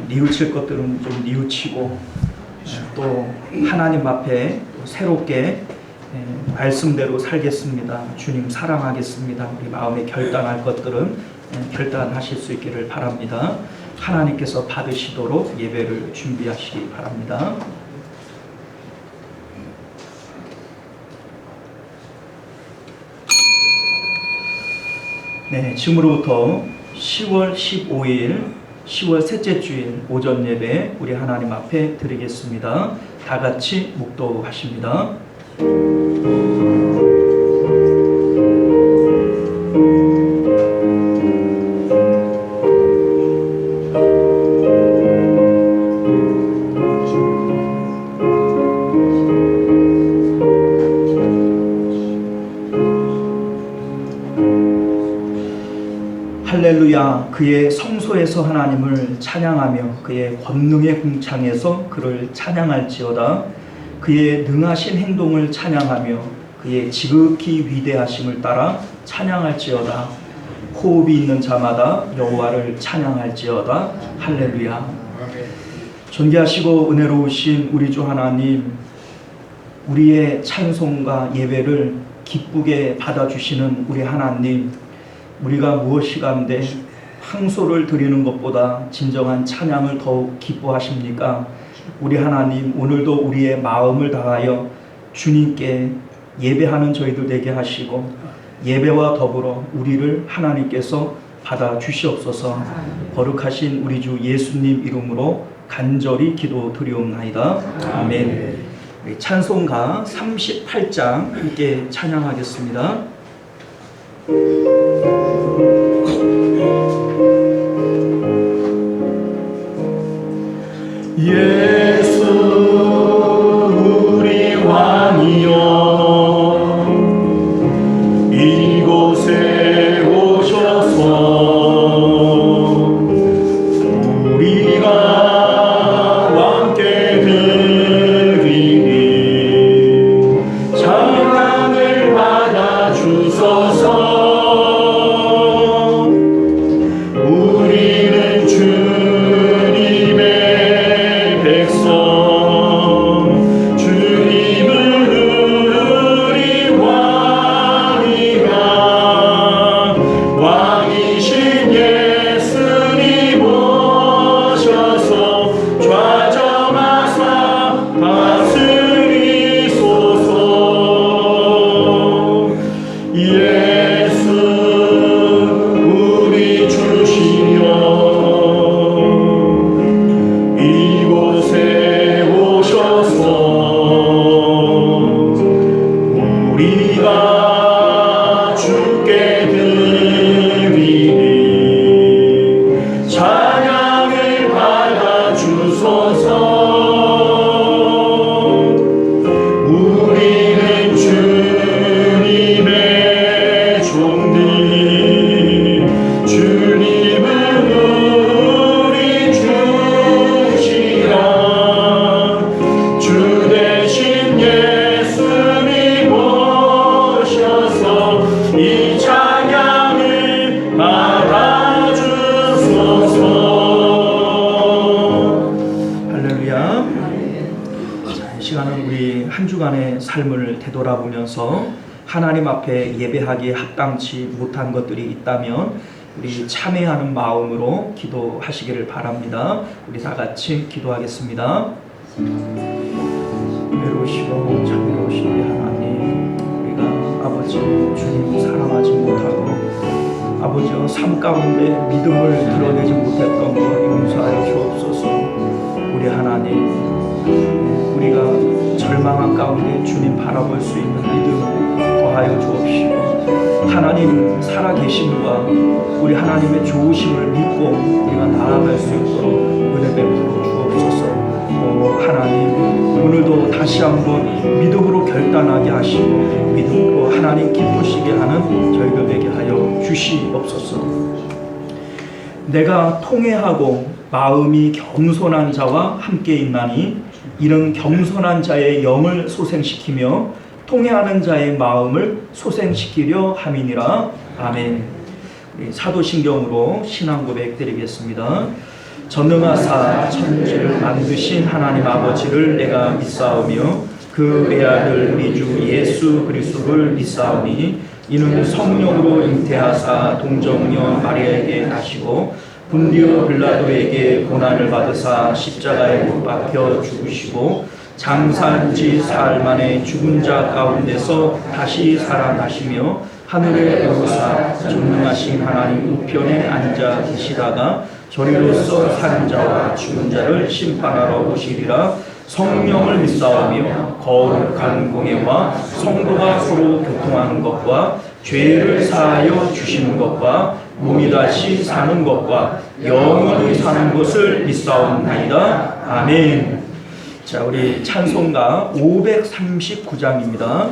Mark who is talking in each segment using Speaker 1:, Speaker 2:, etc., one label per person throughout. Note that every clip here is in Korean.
Speaker 1: 뉘우칠 것들은 좀 뉘우치고 또 하나님 앞에 새롭게 말씀대로 살겠습니다. 주님 사랑하겠습니다. 우리 마음에 결단할 것들은 결단하실 수 있기를 바랍니다. 하나님께서 받으시도록 예배를 준비하시기 바랍니다. 네, 지금으로부터 10월 15일 10월 셋째 주일 오전 예배 우리 하나님 앞에 드리겠습니다. 다 같이 묵도하십니다. 할렐루야. 그의 성소에서 하나님을 찬양하며 그의 권능의 궁창에서 그를 찬양할지어다. 그의 능하신 행동을 찬양하며 그의 지극히 위대하심을 따라 찬양할지어다. 호흡이 있는 자마다 여호와를 찬양할지어다. 할렐루야. 존귀하시고 은혜로우신 우리 주 하나님, 우리의 찬송과 예배를 기쁘게 받아주시는 우리 하나님, 우리가 무엇이간데 항소를 드리는 것보다 진정한 찬양을 더욱 기뻐하십니까? 우리 하나님, 오늘도 우리의 마음을 다하여 주님께 예배하는 저희들 되게 하시고 예배와 더불어 우리를 하나님께서 받아 주시옵소서. 거룩하신 우리 주 예수님 이름으로 간절히 기도드리옵나이다. 아멘. 찬송가 38장 함께 찬양하겠습니다.
Speaker 2: 예수 우리 왕이여 이곳에 오셔서 우리가 왕께 드리니 찬양을 받아 주소서. 우리는 주님의 백성, 주님은 우리 왕이라. 왕이신 예수님 오셔서 좌정하사 다스리소서. 예수 우리 주시여 이곳에 오셔서 우리가 주께 드리니 찬양을 받아 주소서. 우리는 주님의 종들, 주님은 우리 주시라. 주 대신 예수님 오셔서 이 찬양을 받아 주소서.
Speaker 1: 할렐루야. 자, 이 시간은 우리 한 주간의 삶을 되돌아보면서 하나님 앞에 예배하기에 합당치 못한 것들이 있다면 우리 참회하는 마음으로 기도하시기를 바랍니다. 우리 다 같이 기도하겠습니다. 은혜로우시고 자비로우신 우리 하나님, 우리가 아버지 주님 사랑하지 못하고 아버지여 삶 가운데 믿음을 드러내지 못했던 것 용서하여 주옵소서. 우리 하나님, 우리가 절망한 가운데 주님 바라볼 수 있는 믿음 더하여 주옵시고 하나님 살아계심과 우리 하나님의 좋으심을 믿고 우리가 나아갈 수 있도록 은혜 베풀어 주옵소서. 하나님, 오늘도 다시 한번 믿음으로 결단하게 하시고 믿음으로 하나님 기쁘시게 하는 저희들 되게 하여 주시옵소서. 내가 통회하고 마음이 겸손한 자와 함께 있나니 이는 겸손한 자의 영을 소생시키며 통회하는 자의 마음을 소생시키려 함이니라. 아멘. 사도신경으로 신앙 고백 드리겠습니다. 전능하사 천지를 만드신 하나님 아버지를 내가 믿사오며 그 외아들 우리 주 예수 그리스도를 믿사오니 이는 성령으로 잉태하사 동정녀 마리아에게 나시고 분디오 빌라도에게 고난을 받으사 십자가에 못 박혀 죽으시고 장사한 지 사흘 만에 죽은 자 가운데서 다시 살아나시며 하늘에 오르사 전능하신 하나님 우편에 앉아 계시다가 저리로서 사는 자와 죽은 자를 심판하러 오시리라. 성령을 믿사오며 거룩한 공예와 성도가 서로 교통하는 것과 죄를 사하여 주시는 것과 몸이 다시 사는 것과 영원히 사는 것을 믿사옵나이다. 아멘. 자, 우리 찬송가 539장입니다.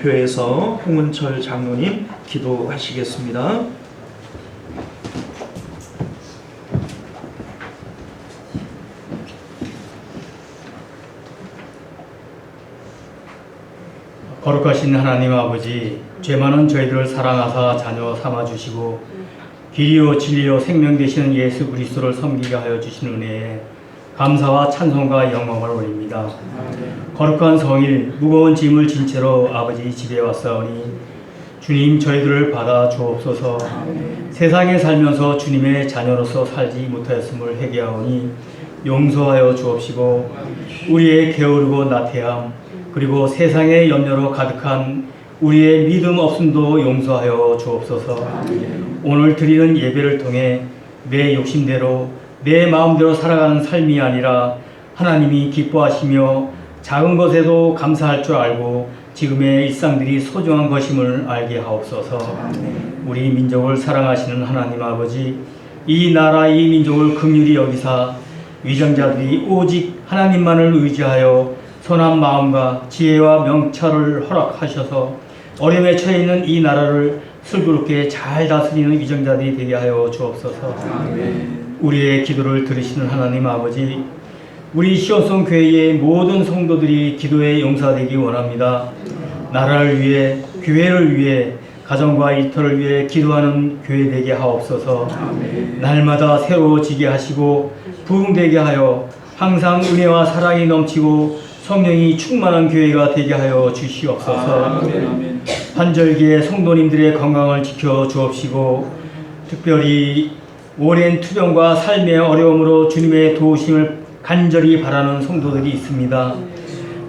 Speaker 1: 대표해서 홍은철 장로님 기도하시겠습니다.
Speaker 3: 거룩하신 하나님 아버지, 죄 많은 저희들을 사랑하사 자녀 삼아주시고 길이요 진리요 생명 되시는 예수 그리스도를 섬기게 하여 주신 은혜에 감사와 찬송과 영광을 올립니다. 거룩한 성일 무거운 짐을 진 채로 아버지 집에 왔사오니 주님 저희들을 받아 주옵소서. 세상에 살면서 주님의 자녀로서 살지 못하였음을 회개하오니 용서하여 주옵시고 우리의 게으르고 나태함 그리고 세상의 염려로 가득한 우리의 믿음 없음도 용서하여 주옵소서. 오늘 드리는 예배를 통해 내 욕심대로 내 마음대로 살아가는 삶이 아니라 하나님이 기뻐하시며 작은 것에도 감사할 줄 알고 지금의 일상들이 소중한 것임을 알게 하옵소서. 우리 민족을 사랑하시는 하나님 아버지, 이 나라 이 민족을 긍휼히 여기사 위정자들이 오직 하나님만을 의지하여 선한 마음과 지혜와 명철을 허락하셔서 어려움에 처해 있는 이 나라를 슬기롭게 잘 다스리는 위정자들이 되게 하여 주옵소서. 우리의 기도를 들으시는 하나님 아버지, 우리 시온성 교회의 모든 성도들이 기도에 용사되기 원합니다. 나라를 위해, 교회를 위해, 가정과 일터를 위해 기도하는 교회 되게 하옵소서. 날마다 새로워지게 하시고 부흥되게 하여 항상 은혜와 사랑이 넘치고 성령이 충만한 교회가 되게 하여 주시옵소서. 환절기에 성도님들의 건강을 지켜 주옵시고 특별히 오랜 투병과 삶의 어려움으로 주님의 도우심을 간절히 바라는 성도들이 있습니다.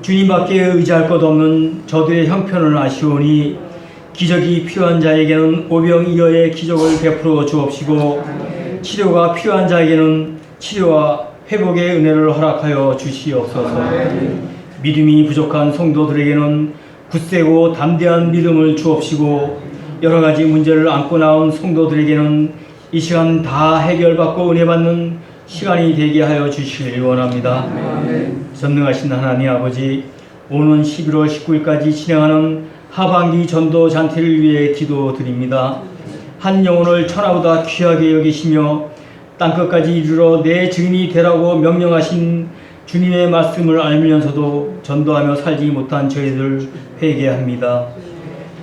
Speaker 3: 주님밖에 의지할 것 없는 저들의 형편을 아시오니 기적이 필요한 자에게는 오병이어의 기적을 베풀어 주옵시고 치료가 필요한 자에게는 치료와 회복의 은혜를 허락하여 주시옵소서. 믿음이 부족한 성도들에게는 굳세고 담대한 믿음을 주옵시고 여러 가지 문제를 안고 나온 성도들에게는 이 시간 다 해결받고 은혜 받는 시간이 되게 하여 주시길 원합니다. 전능하신 하나님 아버지, 오는 11월 19일까지 진행하는 하반기 전도 잔치를 위해 기도드립니다. 한 영혼을 천하보다 귀하게 여기시며 땅끝까지 이르러 내 증인이 되라고 명령하신 주님의 말씀을 알면서도 전도하며 살지 못한 저희들 회개합니다.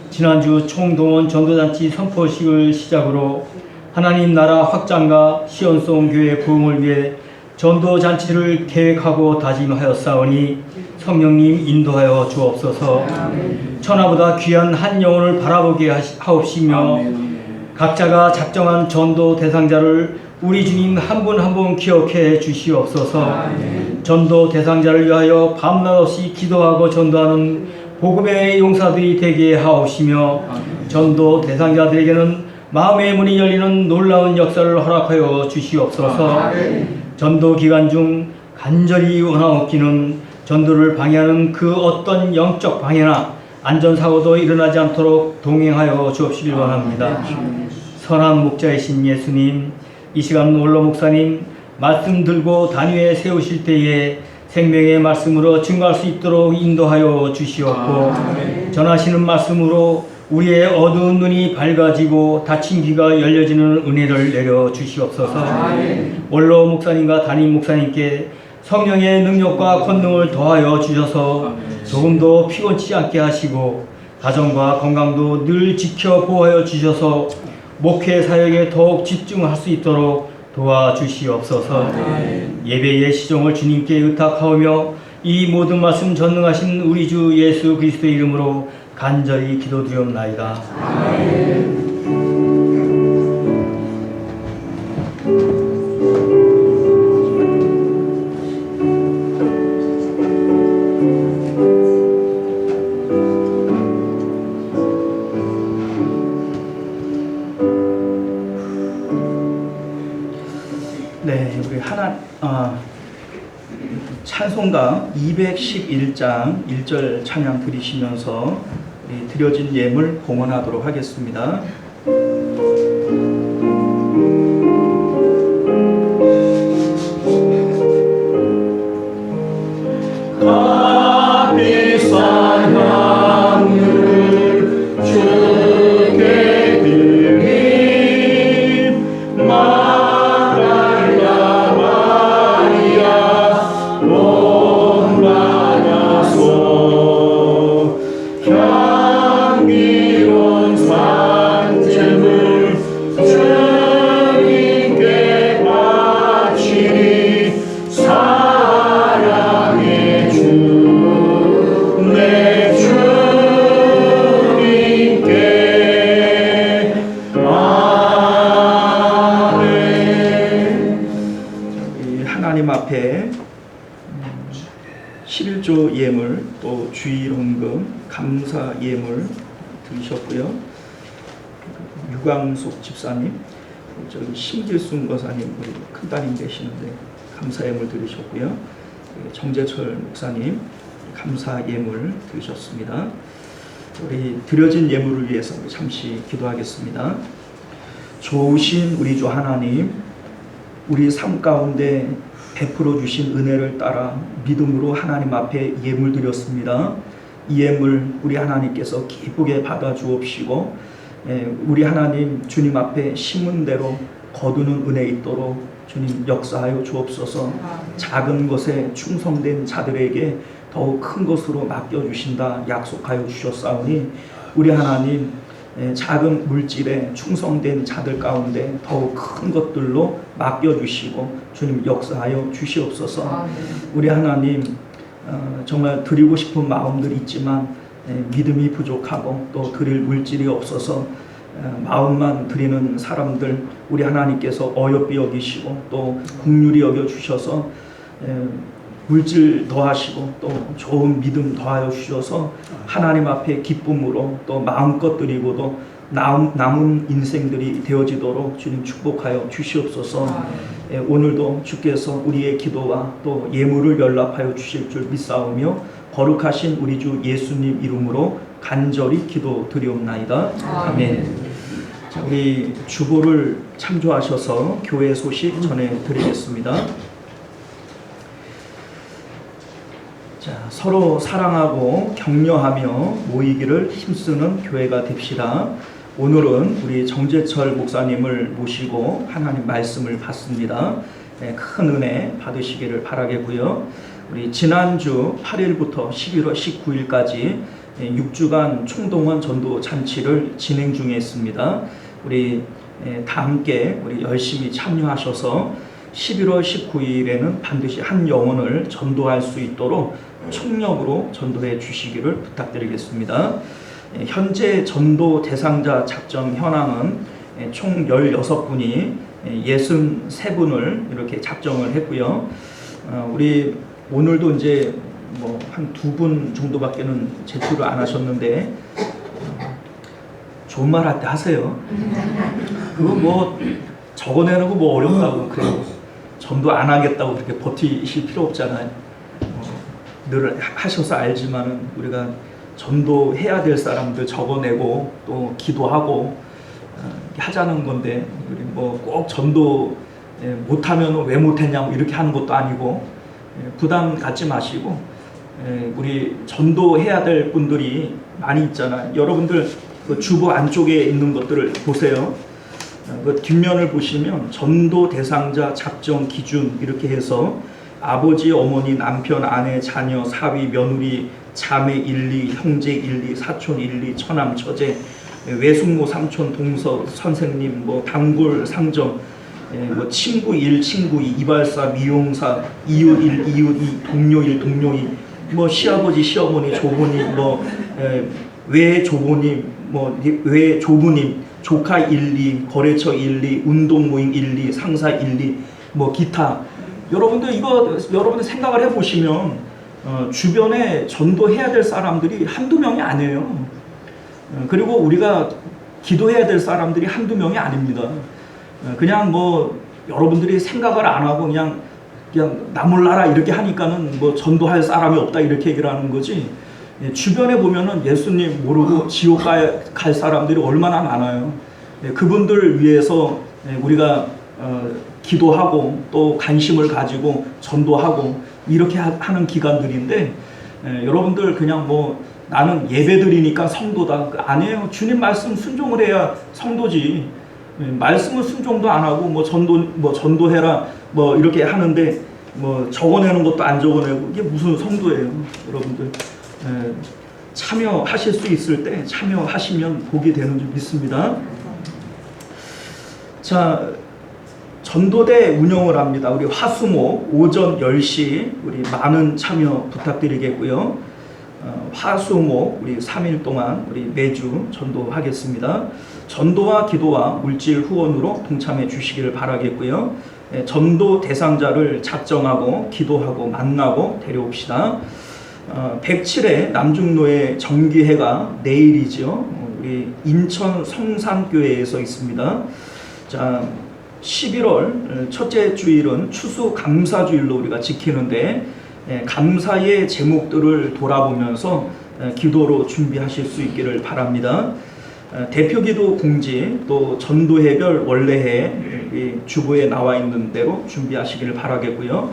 Speaker 3: 지난주 총동원 전도잔치 선포식을 시작으로 하나님 나라 확장과 시온송 교회 부흥을 위해 전도잔치를 계획하고 다짐하였사오니 성령님 인도하여 주옵소서. 천하보다 귀한 한 영혼을 바라보게 하옵시며 각자가 작정한 전도 대상자를 우리 주님 한 분 한 분 기억해 주시옵소서. 전도 대상자를 위하여 밤낮 없이 기도하고 전도하는 복음의 용사들이 되게 하옵시며 전도 대상자들에게는 마음의 문이 열리는 놀라운 역사를 허락하여 주시옵소서. 전도 기간 중 간절히 원하옵기는 전도를 방해하는 그 어떤 영적 방해나 안전사고도 일어나지 않도록 동행하여 주옵시길 원합니다. 선한 목자이신 예수님, 이 시간 원로 목사님 말씀 들고 단위에 세우실 때에 생명의 말씀으로 증거할 수 있도록 인도하여 주시옵고 전하시는 말씀으로 우리의 어두운 눈이 밝아지고 닫힌 귀가 열려지는 은혜를 내려 주시옵소서. 원로 목사님과 담임 목사님께 성령의 능력과 권능을 더하여 주셔서 조금도 피곤치 않게 하시고 가정과 건강도 늘 지켜 보호하여 주셔서 목회 사역에 더욱 집중할 수 있도록 도와주시옵소서. 예배의 시종을 주님께 의탁하오며 이 모든 말씀 전능하신 우리 주 예수 그리스도의 이름으로 간절히 기도드리옵나이다.
Speaker 1: 네, 우리 찬송가 211장 1절 찬양 드리시면서 우리 드려진 예물 봉헌하도록 하겠습니다.
Speaker 2: 비싼 향을 주께 드림 마리아 마리아 온라냐소
Speaker 1: 가운데 11조 예물 또 주일 헌금 감사 예물 드리셨고요. 유광숙 집사님, 저기 심길순 거사님 우리 큰따님 계시는데 감사 예물 드리셨고요. 정재철 목사님 감사 예물 드리셨습니다. 우리 드려진 예물을 위해서 잠시 기도하겠습니다. 좋으신 우리 주 하나님, 우리 삶 가운데 베풀어 주신 은혜를 따라 믿음으로 하나님 앞에 예물 드렸습니다. 이 예물 우리 하나님께서 기쁘게 받아 주옵시고 우리 하나님 주님 앞에 심은 대로 거두는 은혜 있도록 주님 역사하여 주옵소서. 작은 것에 충성된 자들에게 더욱 큰 것으로 맡겨주신다 약속하여 주셨사오니 우리 하나님 작은 물질에 충성된 자들 가운데 더욱 큰 것들로 맡겨주시고 주님 역사하여 주시옵소서. 우리 하나님 정말 드리고 싶은 마음들 있지만 믿음이 부족하고 또 드릴 물질이 없어서 마음만 드리는 사람들 우리 하나님께서 어여삐 여기시고 또 긍휼히 여겨주셔서 물질 더하시고 또 좋은 믿음 더하여 주셔서 하나님 앞에 기쁨으로 또 마음껏 드리고도 남은 인생들이 되어지도록 주님 축복하여 주시옵소서. 오늘도 주께서 우리의 기도와 또 예물을 연락하여 주실 줄 믿사오며 거룩하신 우리 주 예수님 이름으로 간절히 기도드리옵나이다. 아멘. 자, 우리 주보를 참조하셔서 교회 소식 전해드리겠습니다. 자, 서로 사랑하고 격려하며 모이기를 힘쓰는 교회가 됩시다. 오늘은 우리 정재철 목사님을 모시고 하나님 말씀을 받습니다. 큰 은혜 받으시기를 바라겠고요. 우리 지난주 8일부터 11월 19일까지 6주간 총동원 전도 잔치를 진행 중에 있습니다. 우리 다 함께 우리 열심히 참여하셔서 11월 19일에는 반드시 한 영혼을 전도할 수 있도록 총력으로 전도해 주시기를 부탁드리겠습니다. 현재 전도 대상자 작정 현황은 총 16분이 63분을 이렇게 작정을 했고요. 우리 오늘도 이제 뭐 한 2분 정도밖에는 제출을 안 하셨는데 좋은 말 할 때 하세요. 그거 뭐 적어내는 거 뭐 어렵다고 그래요. 전도 안 하겠다고 그렇게 버티실 필요 없잖아요. 늘 하셔서 알지만은 우리가 전도해야 될 사람들 적어내고 또 기도하고 하자는 건데 우리 뭐 꼭 전도 못하면 왜 못했냐고 이렇게 하는 것도 아니고 부담 갖지 마시고 우리 전도해야 될 분들이 많이 있잖아요. 여러분들 그 주보 안쪽에 있는 것들을 보세요. 그 뒷면을 보시면 전도 대상자 작정 기준 이렇게 해서 아버지, 어머니, 남편, 아내, 자녀, 사위, 며느리, 자매 1, 2, 형제 1, 2, 사촌 1, 2, 처남, 처제, 외숙모, 삼촌, 동서, 선생님, 뭐 단골, 상점, 뭐 친구 1, 친구 2, 이발사, 미용사, 이웃 1, 이웃 2, 동료 1, 동료 2, 뭐 시아버지, 시어머니, 조부님, 뭐 외조부님, 뭐 외조부님, 조카 1, 2, 거래처 1, 2, 운동 모임 1, 2, 상사 1, 2, 뭐 기타. 여러분들 이거 여러분들 생각을 해보시면 주변에 전도해야 될 사람들이 한두 명이 아니에요. 그리고 우리가 기도해야 될 사람들이 한두 명이 아닙니다. 그냥 뭐 여러분들이 생각을 안 하고 그냥 나 몰라라 이렇게 하니까는 뭐 전도할 사람이 없다 이렇게 얘기를 하는 거지. 주변에 보면은 예수님 모르고 지옥 갈 사람들이 얼마나 많아요. 그분들 위해서 우리가 기도하고 또 관심을 가지고 전도하고 이렇게 하는 기간들인데 여러분들 그냥 뭐 나는 예배드리니까 성도다 아니에요. 주님 말씀 순종을 해야 성도지. 말씀을 순종도 안 하고 뭐 전도해라 뭐 이렇게 하는데 뭐 적어내는 것도 안 적어내고 이게 무슨 성도예요. 여러분들 참여하실 수 있을 때 참여하시면 복이 되는 줄 믿습니다. 자, 전도대 운영을 합니다. 우리 화수목 오전 10시 우리 많은 참여 부탁드리겠고요. 화수목 우리 3일 동안 우리 매주 전도하겠습니다. 전도와 기도와 물질 후원으로 동참해 주시기를 바라겠고요. 전도 대상자를 작정하고 기도하고 만나고 데려옵시다. 107회 남중노회 정기회가 내일이죠. 우리 인천 성산교회에서 있습니다. 자, 11월 첫째 주일은 추수 감사주일로 우리가 지키는데 감사의 제목들을 돌아보면서 기도로 준비하실 수 있기를 바랍니다. 대표기도 공지 또 전도회별 원래회 주보에 나와 있는 대로 준비하시기를 바라겠고요.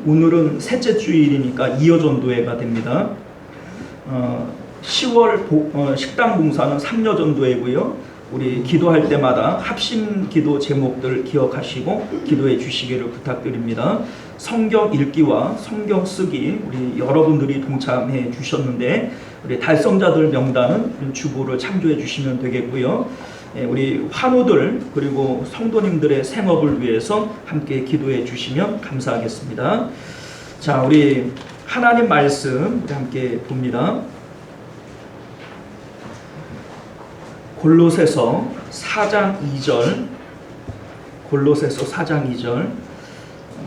Speaker 1: 오늘은 셋째 주일이니까 이어전도회가 됩니다. 10월 식당 봉사는 3여 전도회고요. 우리 기도할 때마다 합심 기도 제목들 기억하시고 기도해 주시기를 부탁드립니다. 성경 읽기와 성경 쓰기 우리 여러분들이 동참해 주셨는데 우리 달성자들 명단은 주보를 참조해 주시면 되겠고요. 우리 환우들 그리고 성도님들의 생업을 위해서 함께 기도해 주시면 감사하겠습니다. 자, 우리 하나님 말씀 우리 함께 봅니다. 골로새서 4장 2절, 골로새서 4장 2절,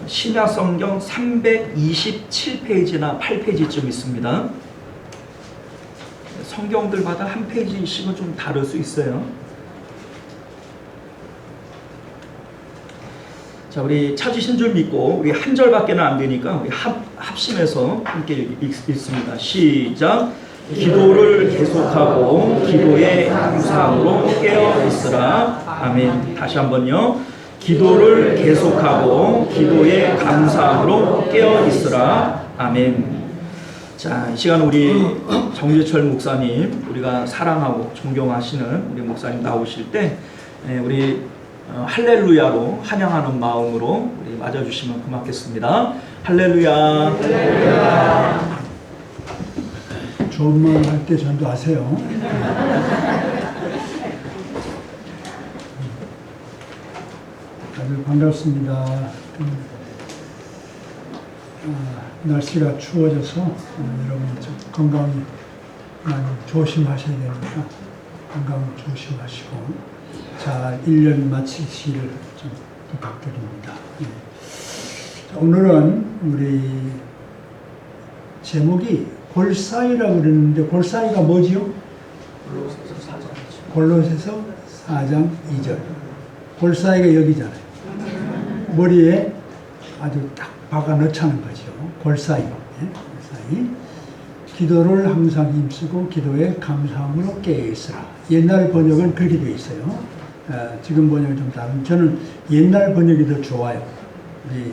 Speaker 1: 신약성경 327페이지나 8페이지쯤 있습니다. 성경들마다 한 페이지씩은 좀 다를 수 있어요. 자, 우리 찾으신 줄 믿고 우리 한 절밖에는 안 되니까 우리 합심해서 함께 읽습니다. 시작. 기도를 계속하고 기도의 감사함으로 깨어 있으라. 아멘. 다시 한번요. 기도를 계속하고 기도의 감사함으로 깨어 있으라. 아멘. 자, 이 시간 우리 정재철 목사님, 우리가 사랑하고 존경하시는 우리 목사님 나오실 때 우리 할렐루야로 환영하는 마음으로 우리 맞아주시면 고맙겠습니다. 할렐루야. 할렐루야.
Speaker 4: 좋은 말 할 때 전도하세요. 다들 반갑습니다. 날씨가 추워져서 여러분 건강 많이 조심하셔야 되니까 건강 조심하시고 잘 1년 마치시기를 좀 부탁드립니다. 오늘은 우리 제목이 골사이라고 그러는데 골사이가 뭐지요? 골로새서 4장 2절. 골사이가 여기잖아요. 머리에 아주 딱 박아 넣자는 거죠. 골사이. 골사이. 기도를 항상 힘쓰고 기도에 감사함으로 깨어있으라. 옛날 번역은 그렇게 되어 있어요. 지금 번역은 좀 다른. 저는 옛날 번역이 더 좋아요. 우리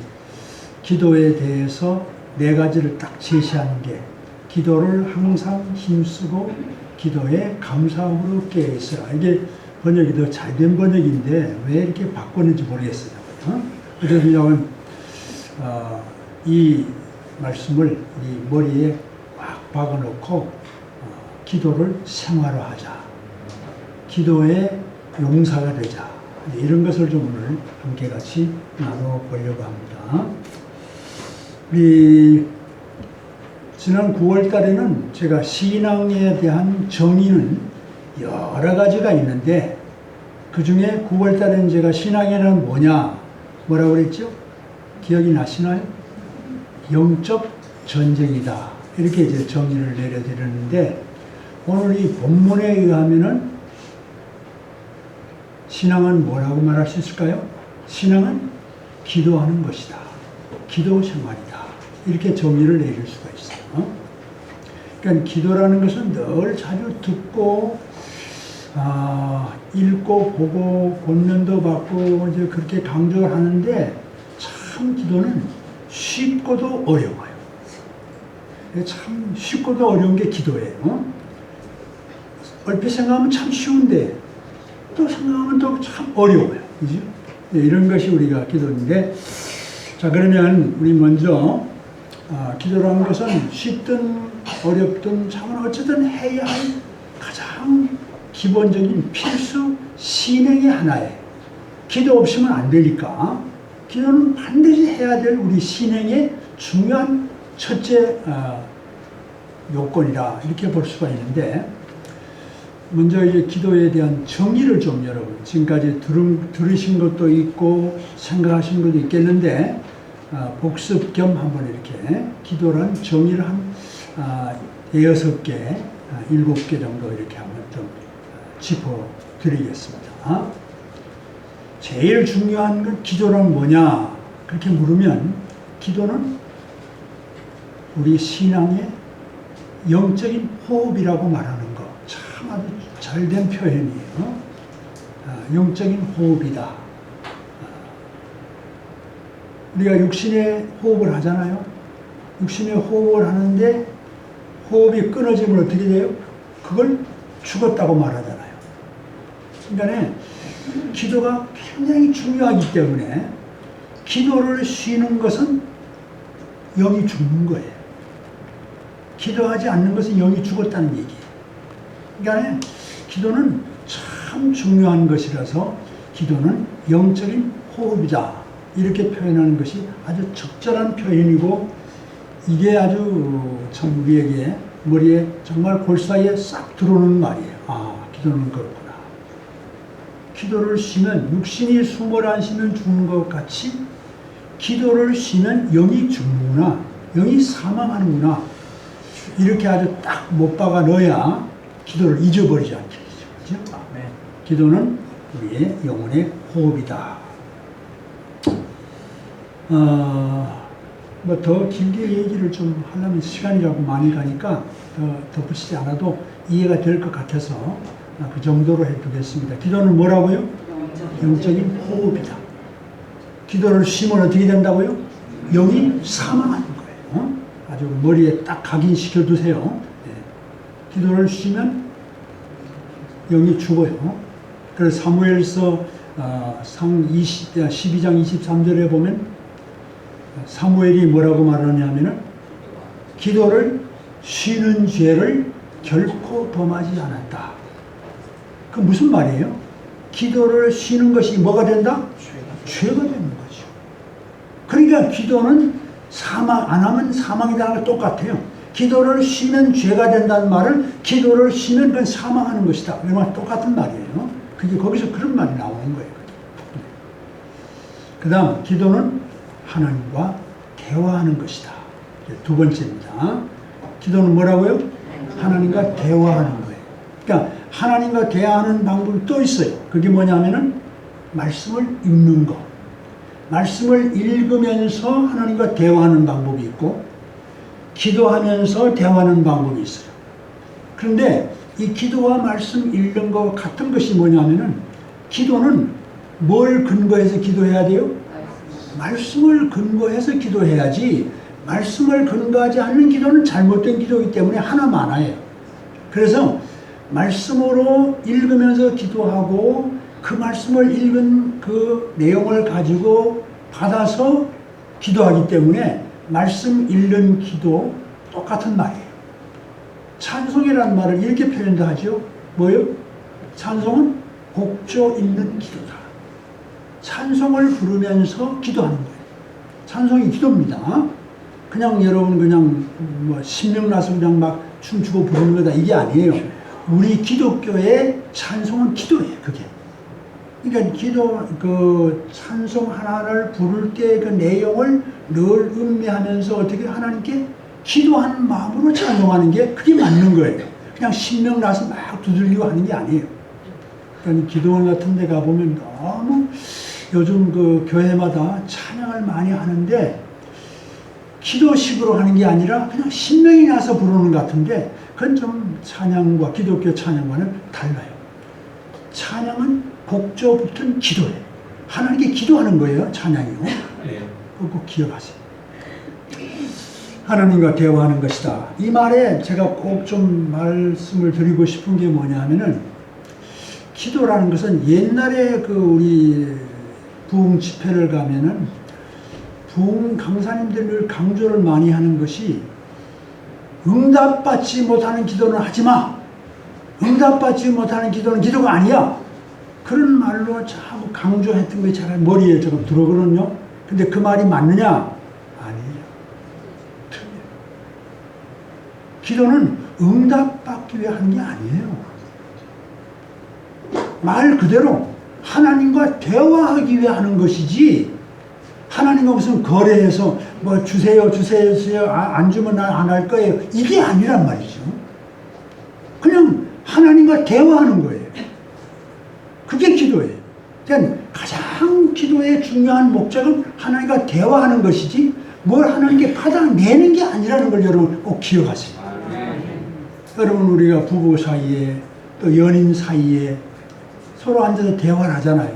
Speaker 4: 기도에 대해서 4가지를 딱 제시하는 게 기도를 항상 힘쓰고 기도에 감사함으로 깨어있으라. 이게 번역이 더 잘된 번역인데 왜 이렇게 바꿨는지 모르겠어요. 그래서 그냥 이 말씀을 이 머리에 꽉 박아놓고 기도를 생활화하자. 기도의 용사가 되자. 이런 것을 좀 오늘 함께 같이 나눠보려고 합니다. 우리 지난 9월 달에는 제가 신앙에 대한 정의는 여러 가지가 있는데 그 중에 9월 달에는 제가 신앙에는 뭐라고 그랬죠? 기억이 나시나요? 영적 전쟁이다. 이렇게 이제 정의를 내려드렸는데 오늘 이 본문에 의하면은 신앙은 뭐라고 말할 수 있을까요? 신앙은 기도하는 것이다. 기도 생활이다. 이렇게 정의를 내릴 수가 있어요. 그러니까 기도라는 것은 늘 자주 듣고 읽고 보고 권면도 받고 이제 그렇게 강조를 하는데 참 기도는 쉽고도 어려워요. 참 쉽고도 어려운 게 기도예요. 얼핏 생각하면 참 쉬운데 또 생각하면 또 참 어려워요. 그죠? 이런 것이 우리가 기도인데 자, 그러면 우리 먼저 기도라는 것은 쉽든 어렵든 참 어쨌든 해야 할 가장 기본적인 필수 신행의 하나예요. 기도 없으면 안 되니까 기도는 반드시 해야 될 우리 신행의 중요한 첫째 요건이라 이렇게 볼 수가 있는데 먼저 이제 기도에 대한 정의를 좀 여러분 지금까지 들으신 것도 있고 생각하신 것도 있겠는데 복습 겸 한번 이렇게 기도란 정의를 한 6개, 7개 정도 이렇게 한번 좀 짚어드리겠습니다. 제일 중요한 건 기도란 뭐냐? 그렇게 물으면 기도는 우리 신앙의 영적인 호흡이라고 말하는 거 참 아주 잘된 표현이에요. 영적인 호흡이다. 우리가 육신의 호흡을 하잖아요. 육신의 호흡을 하는데 호흡이 끊어지면 어떻게 돼요? 그걸 죽었다고 말하잖아요. 그러니까 기도가 굉장히 중요하기 때문에 기도를 쉬는 것은 영이 죽는 거예요. 기도하지 않는 것은 영이 죽었다는 얘기예요. 그러니까 기도는 참 중요한 것이라서 기도는 영적인 호흡이다. 이렇게 표현하는 것이 아주 적절한 표현이고 이게 아주 참 우리에게 머리에 정말 골사에 싹 들어오는 말이에요. 기도는 그렇구나. 기도를 쉬면 육신이 숨을 안 쉬면 죽는 것 같이 기도를 쉬면 영이 죽는구나. 영이 사망하는구나. 이렇게 아주 딱 못 박아 넣어야 기도를 잊어버리지 않겠죠. 그렇죠? 기도는 우리의 영혼의 호흡이다. 뭐 더 길게 얘기를 좀 하려면 시간이 자꾸 많이 가니까 더 덧붙이지 않아도 이해가 될 것 같아서 그 정도로 해두겠습니다. 기도는 뭐라고요? 영적인 호흡이다. 기도를 쉬면 어떻게 된다고요? 영이 사망하는 거예요. 아주 머리에 딱 각인시켜 두세요. 기도를 쉬면 영이 죽어요. 그래서 사무엘서 12장 23절에 보면 사무엘이 뭐라고 말하냐면은 기도를 쉬는 죄를 결코 범하지 않았다. 그 무슨 말이에요? 기도를 쉬는 것이 뭐가 된다? 죄가 되는 거죠. 그러니까 기도는 안 하면 사망이라는 거 똑같아요. 기도를 쉬면 죄가 된다는 말을 기도를 쉬면 그건 사망하는 것이다. 이런 똑같은 말이에요. 그게 거기서 그런 말이 나오는 거예요. 그 다음 기도는 하나님과 대화하는 것이다. 두 번째입니다. 기도는 뭐라고요? 하나님과 대화하는 거예요. 그러니까 하나님과 대화하는 방법이 또 있어요. 그게 뭐냐면은 말씀을 읽는 거. 말씀을 읽으면서 하나님과 대화하는 방법이 있고 기도하면서 대화하는 방법이 있어요. 그런데 이 기도와 말씀 읽는 거 같은 것이 뭐냐면은 기도는 뭘 근거해서 기도해야 돼요? 말씀을 근거해서 기도해야지 말씀을 근거하지 않는 기도는 잘못된 기도이기 때문에 하나 많아요. 그래서 말씀으로 읽으면서 기도하고 그 말씀을 읽은 그 내용을 가지고 받아서 기도하기 때문에 말씀 읽는 기도 똑같은 말이에요. 찬송이라는 말을 이렇게 표현도 하죠. 뭐요? 찬송은 곡조 있는 기도다. 찬송을 부르면서 기도하는 거예요. 찬송이 기도입니다. 그냥 여러분 그냥 뭐 신명 나서 그냥 막 춤추고 부르는 거다 이게 아니에요. 우리 기독교의 찬송은 기도예요. 그게. 그러니까 그 찬송 하나를 부를 때 그 내용을 늘 음미하면서 어떻게 하나님께 기도하는 마음으로 찬송하는 게 그게 맞는 거예요. 그냥 신명 나서 막 두들리고 하는 게 아니에요. 그러니까 기도원 같은 데 가보면 너무 요즘 그 교회마다 찬양을 많이 하는데 기도식으로 하는 게 아니라 그냥 신명이 나서 부르는 것 같은데 그건 좀 찬양과 기독교 찬양과는 달라요. 찬양은 곡조 붙은 기도예요. 하나님께 기도하는 거예요. 찬양이요. 그거 꼭 기억하세요. 하나님과 대화하는 것이다. 이 말에 제가 꼭 좀 말씀을 드리고 싶은 게 뭐냐 하면은 기도라는 것은 옛날에 그 우리 부흥 집회를 가면은 부흥 강사님들 늘 강조를 많이 하는 것이 응답받지 못하는 기도는 하지 마. 응답받지 못하는 기도는 기도가 아니야. 그런 말로 자꾸 강조했던 게 잘 머리에 조금 들어오거든요. 근데 그 말이 맞느냐? 아니에요. 틀려요. 기도는 응답받기 위해 하는 게 아니에요. 말 그대로 하나님과 대화하기 위해 하는 것이지 하나님과 무슨 거래해서 뭐 주세요 안 주면 난 안 할 거예요 이게 아니란 말이죠. 그냥 하나님과 대화하는 거예요. 그게 기도예요. 그러니까 가장 기도의 중요한 목적은 하나님과 대화하는 것이지 뭘 하나님께 받아내는 게 아니라는 걸 여러분 꼭 기억하세요. 여러분 우리가 부부 사이에 또 연인 사이에 서로 앉아서 대화를 하잖아요.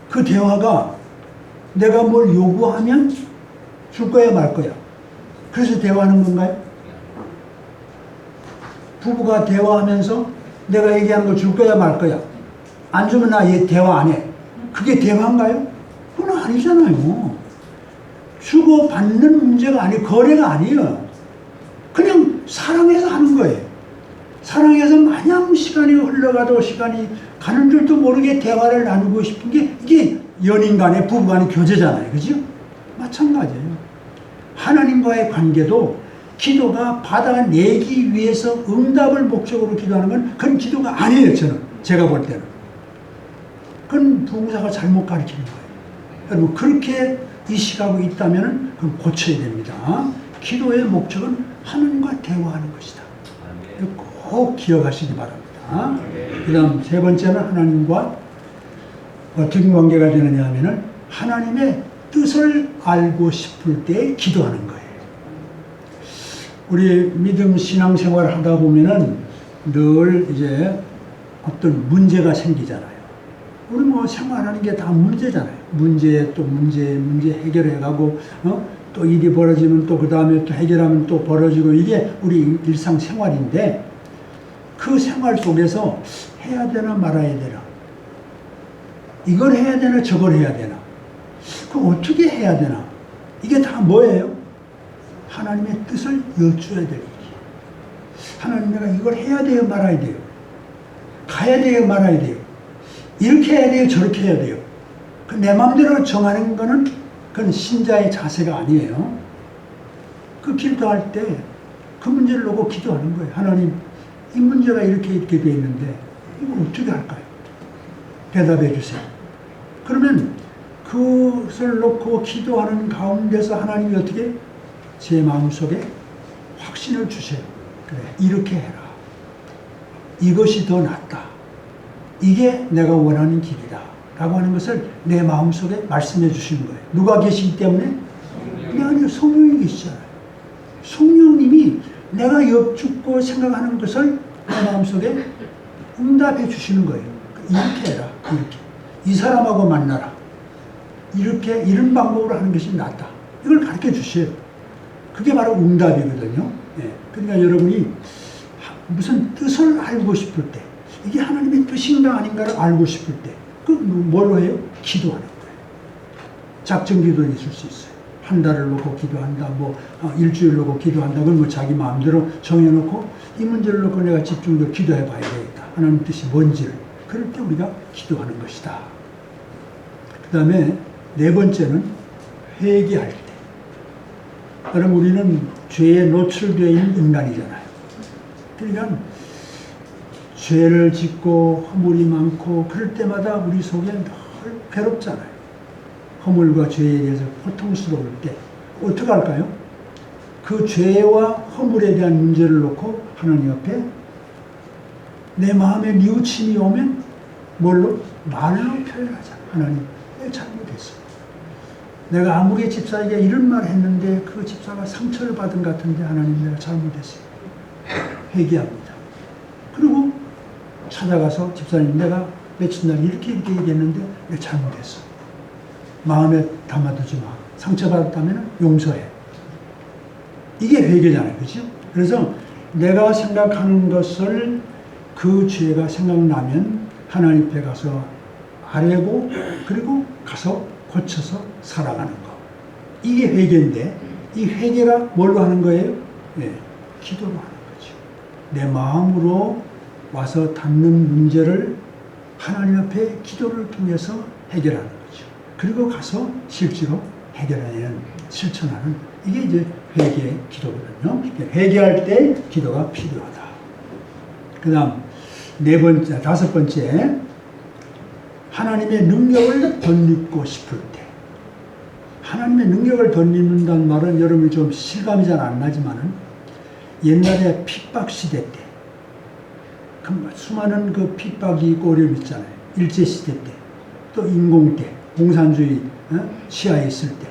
Speaker 4: 그 대화가 내가 뭘 요구하면 줄 거야 말 거야. 그래서 대화하는 건가요? 부부가 대화하면서 내가 얘기하는 거 줄 거야 말 거야. 안 주면 나 얘 대화 안 해. 그게 대화인가요? 그건 아니잖아요. 주고 받는 문제가 아니고 거래가 아니에요. 그냥 사랑해서 하는 거예요. 사랑해서 마냥 시간이 흘러가도 시간이 가는 줄도 모르게 대화를 나누고 싶은 게 이게 연인 간의 부부 간의 교제잖아요. 그죠? 마찬가지예요. 하나님과의 관계도 기도가 받아내기 위해서 응답을 목적으로 기도하는 건 그건 기도가 아니에요. 제가 볼 때는. 그건 부흥사가 잘못 가르치는 거예요. 여러분 그렇게 이식하고 있다면 그건 고쳐야 됩니다. 기도의 목적은 하나님과 대화하는 것이다. 꼭 기억하시기 바랍니다. 그 다음 세 번째는 하나님과 어떤 관계가 되느냐 하면은 하나님의 뜻을 알고 싶을 때 기도하는 거예요. 우리 믿음 신앙생활을 하다 보면은 늘 이제 어떤 문제가 생기잖아요. 우리 뭐 생활하는 게 다 문제잖아요. 문제 해결해가고, 또 일이 벌어지면 또 그 다음에 또 해결하면 또 벌어지고 이게 우리 일상생활인데 그 생활 속에서 해야 되나 말아야 되나, 이걸 해야 되나 저걸 해야 되나, 그럼 어떻게 해야 되나, 이게 다 뭐예요? 하나님의 뜻을 여쭈어야 될 일이에요. 하나님 내가 이걸 해야 돼요 말아야 돼요, 가야 돼요 말아야 돼요, 이렇게 해야 돼요 저렇게 해야 돼요. 내 마음대로 정하는 거는 그건 신자의 자세가 아니에요. 그 기도할 때 그 문제를 놓고 기도하는 거예요. 하나님 이 문제가 이렇게 돼 있는데 이걸 어떻게 할까요? 대답해 주세요. 그러면 그것을 놓고 기도하는 가운데서 하나님이 어떻게 제 마음속에 확신을 주세요. 그래 이렇게 해라. 이것이 더 낫다. 이게 내가 원하는 길이다. 라고 하는 것을 내 마음속에 말씀해 주시는 거예요. 누가 계시기 때문에? 아니요. 성령이 계시잖아요. 성령님이 내가 엽죽고 생각하는 것을 내 마음속에 응답해 주시는 거예요. 이렇게 해라. 이렇게. 이 사람하고 만나라. 이렇게 이런 방법으로 하는 것이 낫다. 이걸 가르쳐 주세요. 그게 바로 응답이거든요. 예. 그러니까 여러분이 무슨 뜻을 알고 싶을 때, 이게 하나님의 뜻인가 아닌가를 알고 싶을 때, 그 뭘로 해요? 기도하는 거예요. 작정 기도는 있을 수 있어요. 한 달을 놓고 기도한다, 일주일 놓고 기도한다. 그건 뭐 자기 마음대로 정해놓고 이 문제를 놓고 내가 집중적으로 기도해 봐야 되겠다. 하나님 뜻이 뭔지를. 그럴 때 우리가 기도하는 것이다. 그 다음에 네 번째는 회개할 때. 여러분 우리는 죄에 노출되어 있는 인간이잖아요. 그러니까 죄를 짓고 허물이 많고 그럴 때마다 우리 속에 늘 괴롭잖아요. 허물과 죄에 대해서 고통스러울 때 어떻게 할까요? 그 죄와 허물에 대한 문제를 놓고 하나님 앞에 내 마음에 뉘우침이 오면 뭘로? 말로 표현하자. 하나님 내가 잘못했어. 내가 아무리 집사에게 이런 말을 했는데 그 집사가 상처를 받은 것 같은데 하나님 내가 잘못했어요. 회개합니다. 그리고 찾아가서 집사님 내가 며칠 날 이렇게 얘기했는데 내가 잘못했어. 마음에 담아두지 마. 상처받았다면 용서해. 이게 회개잖아요. 그렇죠? 그래서 내가 생각하는 것을 그 죄가 생각나면 하나님 앞에 가서 아뢰고 그리고 가서 고쳐서 살아가는 거. 이게 회개인데 이 회개가 뭘로 하는 거예요? 네, 기도로 하는 거죠. 내 마음으로 와서 닿는 문제를 하나님 앞에 기도를 통해서 해결하는 거죠. 그리고 가서 실제로 해결하는, 실천하는, 이게 이제 회개의 기도거든요. 회개할 때 기도가 필요하다. 그 다음 네 번째, 다섯 번째, 하나님의 능력을 덧입고 싶을 때. 하나님의 능력을 덧입는다는 말은 여러분이 좀 실감이 잘 안 나지만은 옛날에 핍박 시대 때, 그 수많은 그 핍박이 있고 어려움 있잖아요. 일제 시대 때, 또 인공 때, 공산주의 시야에 있을 때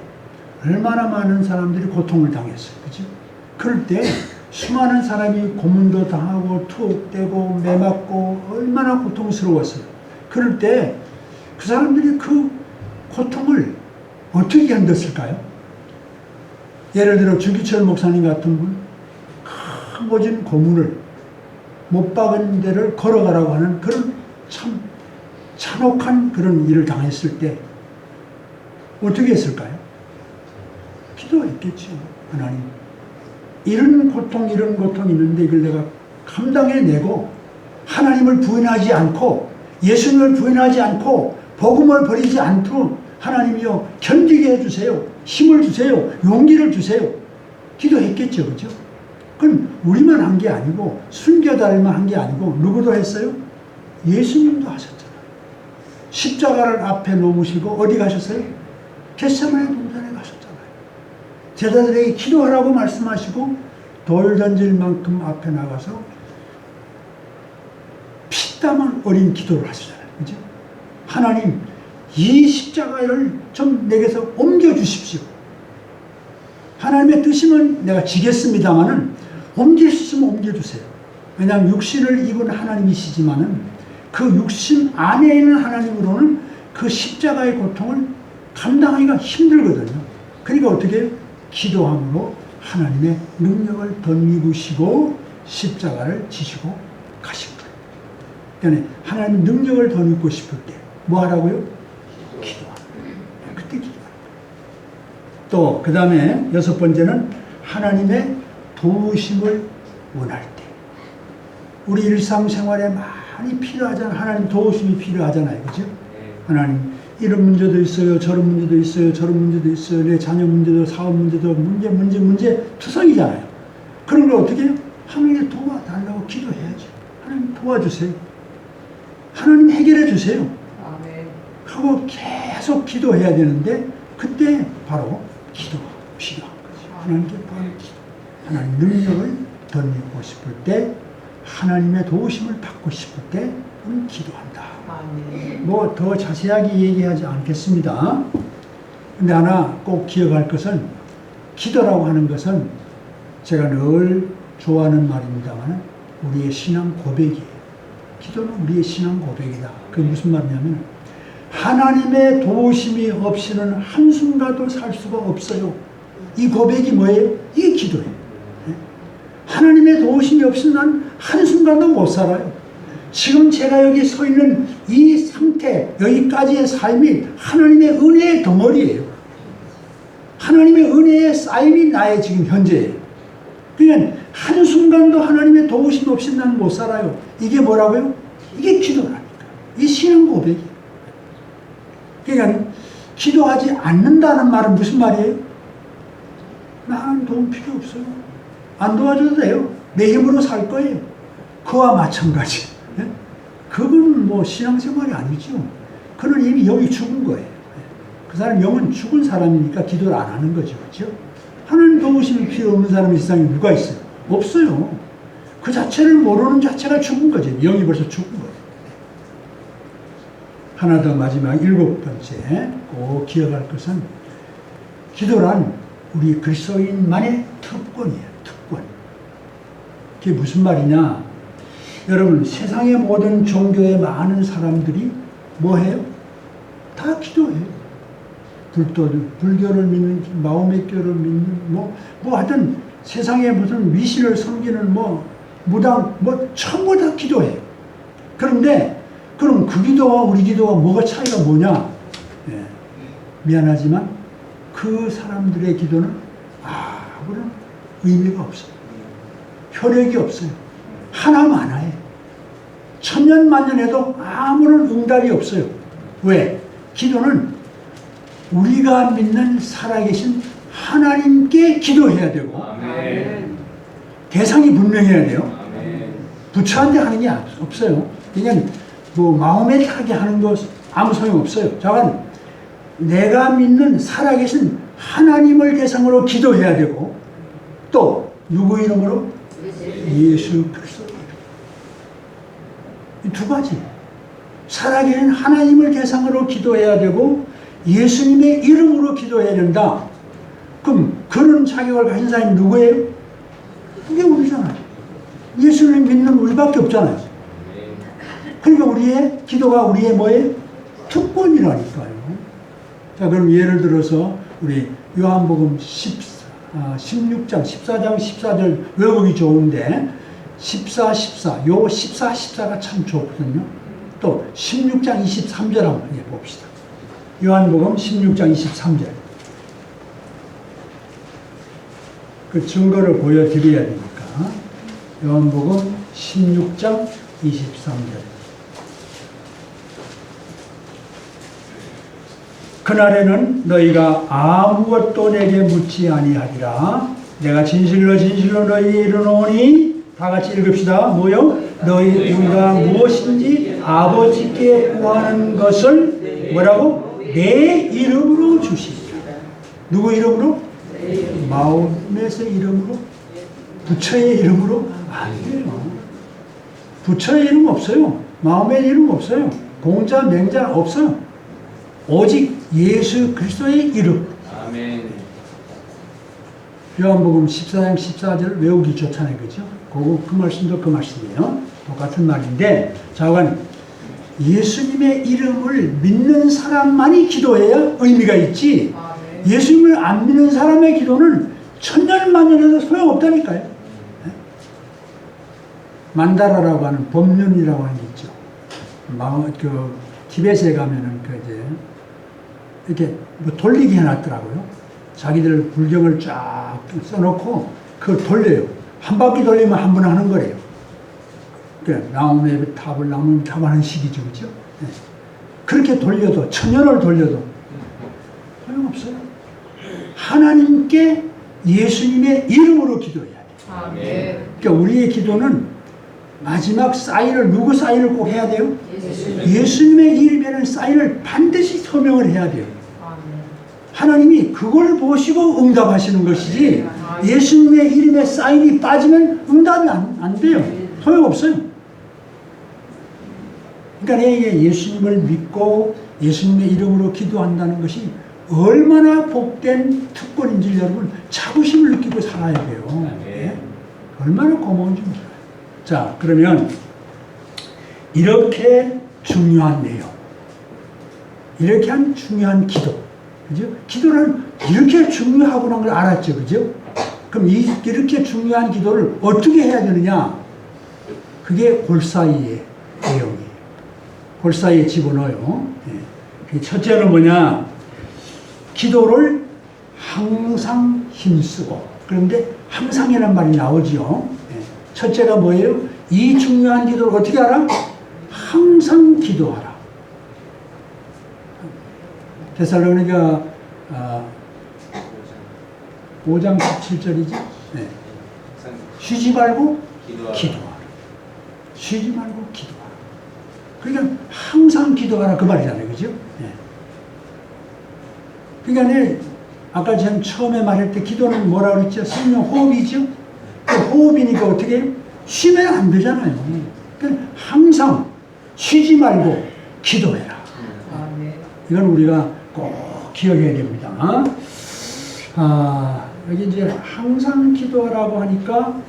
Speaker 4: 얼마나 많은 사람들이 고통을 당했어요. 그죠? 그럴 때 수많은 사람이 고문도 당하고 투옥되고 매맞고 얼마나 고통스러웠어요. 그럴 때 그 사람들이 그 고통을 어떻게 견뎠을까요? 예를 들어 주기철 목사님 같은 분, 큰 모진 고문을 못 박은 데를 걸어가라고 하는 그런 참 잔혹한 그런 일을 당했을 때 어떻게 했을까요? 기도했겠죠. 하나님, 이런 고통 있는데 이걸 내가 감당해내고 하나님을 부인하지 않고 예수님을 부인하지 않고 복음을 버리지 않도록 하나님이여 견디게 해주세요. 힘을 주세요. 용기를 주세요. 기도했겠죠. 그죠? 그건 우리만 한 게 아니고 순교자들만 한 게 아니고 누구도 했어요? 예수님도 하셨잖아요. 십자가를 앞에 놓으시고 어디 가셨어요? 겟세마네 동산에 가셨잖아요. 제자들에게 기도하라고 말씀하시고 돌 던질 만큼 앞에 나가서 피땀을 어린 기도를 하시잖아요. 그죠? 하나님, 이 십자가를 좀 내게서 옮겨주십시오. 하나님의 뜻이면 내가 지겠습니다만은 옮길 수 있으면 옮겨주세요. 왜냐하면 육신을 입은 하나님이시지만은 그 육신 안에 있는 하나님으로는 그 십자가의 고통을 감당하기가 힘들거든요. 그러니까 어떻게 해요? 기도함으로 하나님의 능력을 덧입으시고 십자가를 지시고 가신 거예요. 그러니까 하나님 능력을 덧입고 싶을 때 뭐 하라고요? 기도하는 거예요. 그때 기도하는 거예요. 또 그 다음에 여섯 번째는 하나님의 도우심을 원할 때. 우리 일상생활에 많이 필요하잖아요. 하나님 도우심이 필요하잖아요. 그죠? 하나님 이런 문제도 있어요. 저런 문제도 있어요. 저런 문제도 있어요. 내 자녀 문제도 사업 문제도 문제 투성이잖아요. 그런 걸 어떻게 해요? 하나님 도와달라고 기도해야죠. 하나님 도와주세요. 하나님 해결해 주세요. 하고 계속 기도해야 되는데 그때 바로 기도가 필요한 거죠. 하나님께 바로 기도. 하나님 능력을 덧입고 싶을 때, 하나님의 도우심을 받고 싶을 때 우리는 기도한다. 뭐 더 자세하게 얘기하지 않겠습니다. 근데 하나 꼭 기억할 것은 기도라고 하는 것은 제가 늘 좋아하는 말입니다만 우리의 신앙 고백이에요. 기도는 우리의 신앙 고백이다. 그게 무슨 말이냐면 하나님의 도우심이 없이는 한순간도 살 수가 없어요. 이 고백이 뭐예요? 이게 기도예요. 하나님의 도우심이 없이는 난 한순간도 못 살아요. 지금 제가 여기 서 있는 이 상태, 여기까지의 삶이 하나님의 은혜의 덩어리예요. 하나님의 은혜의 쌓임이 나의 지금 현재예요. 그러니까 한순간도 하나님의 도우심 없이 난 못 살아요. 이게 뭐라고요? 이게 기도라니까. 이 신앙 고백이에요. 그러니까 기도하지 않는다는 말은 무슨 말이에요? 나는 도움 필요 없어요. 안 도와줘도 돼요. 내 힘으로 살 거예요. 그와 마찬가지. 예? 그건 뭐 신앙생활이 아니죠. 그는 이미 영이 죽은 거예요. 그 사람 영은 죽은 사람이니까 기도를 안 하는 거죠. 그렇죠? 하나님 도우심이 필요 없는 사람이 세상에 누가 있어요? 없어요. 그 자체를 모르는 자체가 죽은 거죠. 영이 벌써 죽은 거예요. 하나 더 마지막 일곱 번째 꼭 기억할 것은 기도란 우리 그리스도인만의 특권이에요. 특권. 그게 무슨 말이냐? 여러분 세상의 모든 종교의 많은 사람들이 뭐 해요? 다 기도해요. 불교를 믿는, 마호메교를 믿는, 뭐 하여튼 세상에 무슨 미신을 섬기는 무당, 전부 다 기도해요. 그런데 그럼 그 기도와 우리 기도가 뭐가 차이가 뭐냐? 예, 미안하지만 그 사람들의 기도는 아무런 의미가 없어요. 효력이 없어요. 하나만하에 천년만년해도 아무런 응답이 없어요. 왜? 기도는 우리가 믿는 살아계신 하나님께 기도해야 되고
Speaker 2: 아멘.
Speaker 4: 대상이 분명해야 돼요.
Speaker 2: 아멘.
Speaker 4: 부처한테 하는 게 없어요. 그냥 뭐 마음에 타게 하는 거 아무 소용 없어요. 잠깐 내가 믿는 살아계신 하나님을 대상으로 기도해야 되고 또 누구 이름으로? 예수 그리스도 이름. 이 두 가지. 살아계신 하나님을 대상으로 기도해야 되고 예수님의 이름으로 기도해야 된다. 그럼 그런 자격을 가진 사람이 누구예요? 그게 우리잖아요. 예수를 믿는 우리밖에 없잖아요. 그러니까 우리의 기도가 우리의 뭐예요? 특권이라니까요. 자, 그럼 예를 들어서 우리 요한복음 16장, 14장, 14절 외우기 좋은데 14, 14, 요 14, 14가 참 좋거든요. 또 16장 23절 한번 봅시다. 요한복음 16장 23절. 그 증거를 보여드려야 되니까. 요한복음 16장 23절. 그날에는 너희가 아무것도 내게 묻지 아니하리라. 내가 진실로 진실로 너희에게 이르노니 다 같이 읽읍시다. 뭐요? 너희가 무엇인지 아버지께 구하는 것을 뭐라고? 내 이름으로 주시리라. 누구 이름으로? 마음에서의 이름으로? 부처의 이름으로? 아니에요. 부처의 이름 없어요. 마음의 이름 없어요. 공자, 맹자 없어요. 오직 예수 그리스도의 이름.
Speaker 2: 아멘.
Speaker 4: 요한복음 14장 14절 외우기 좋잖아요. 그죠? 그 말씀도 그 말씀이에요. 똑같은 말인데, 자관 예수님의 이름을 믿는 사람만이 기도해야 의미가 있지, 예수님을 안 믿는 사람의 기도는 천년만년에도 소용없다니까요. 네? 만다라라고 하는 법륜이라고 하는 게 있죠. 티벳에 가면은 이제 이렇게 뭐 돌리게 해놨더라고요. 자기들 불경을 쫙 써놓고 그걸 돌려요. 한 바퀴 돌리면 한 번 하는 거래요. 나무의 탑을 하는 식이죠, 그죠? 네. 그렇게 돌려도 천년을 돌려도 소용없어요. 하나님께 예수님의 이름으로 기도해야 돼요.
Speaker 2: 아멘.
Speaker 4: 그러니까 우리의 기도는 마지막 사인을 누구 사인을 꼭 해야 돼요? 예수님의 이름에는 사인을 반드시 서명을 해야 돼요. 하나님이 그걸 보시고 응답하시는 것이지 예수님의 이름에 사인이 빠지면 응답이 안 돼요. 소용없어요. 그러니까 이게 예수님을 믿고 예수님의 이름으로 기도한다는 것이 얼마나 복된 특권인지 여러분 자부심을 느끼고 살아야 돼요. 네? 얼마나 고마운지 몰라요. 자, 그러면 이렇게 중요한 내용, 이렇게 한 중요한 기도, 그죠? 기도는 이렇게 중요하구나 걸 알았죠, 그죠? 그럼 이렇게 중요한 기도를 어떻게 해야 되느냐? 그게 골사이의 내용이에요. 골사이에 집어넣어요. 네. 첫째는 뭐냐? 기도를 항상 힘쓰고, 그런데 항상이라는 말이 나오죠. 네. 첫째가 뭐예요? 이 중요한 기도를 어떻게 하라? 항상 기도하라. 데살로니가 5장 17절이죠. 네. 쉬지 말고 기도하라. 쉬지 말고 기도하라. 그러니까 항상 기도하라 그 말이잖아요, 그죠? 네. 그러니까 아까 전 처음에 말할 때 기도는 뭐라고 그랬죠? 생명 호흡이죠. 그 호흡이니까 어떻게 해요? 쉬면 안 되잖아요. 그러니까 항상 쉬지 말고 기도해라. 이건 우리가 꼭 기억해야 됩니다. 여기 이제 항상 기도하라고 하니까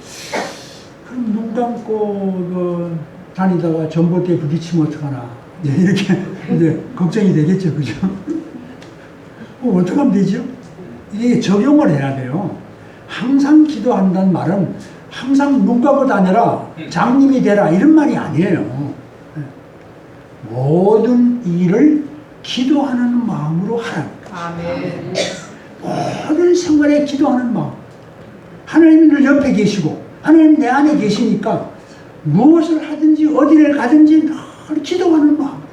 Speaker 4: 그럼 눈 감고 다니다가 전봇대에 부딪히면 어떡하나 이렇게 이제 걱정이 되겠죠, 그죠? 어떻게 하면 되죠? 이게 적용을 해야 돼요. 항상 기도한다는 말은 항상 눈 감고 다녀라, 장님이 되라 이런 말이 아니에요. 모든 일을 기도하는 마음으로 하라니까.
Speaker 2: 아멘.
Speaker 4: 모든 생활에 기도하는 마음. 하나님 늘 옆에 계시고 하나님 내 안에 계시니까 무엇을 하든지 어디를 가든지 늘 기도하는 마음.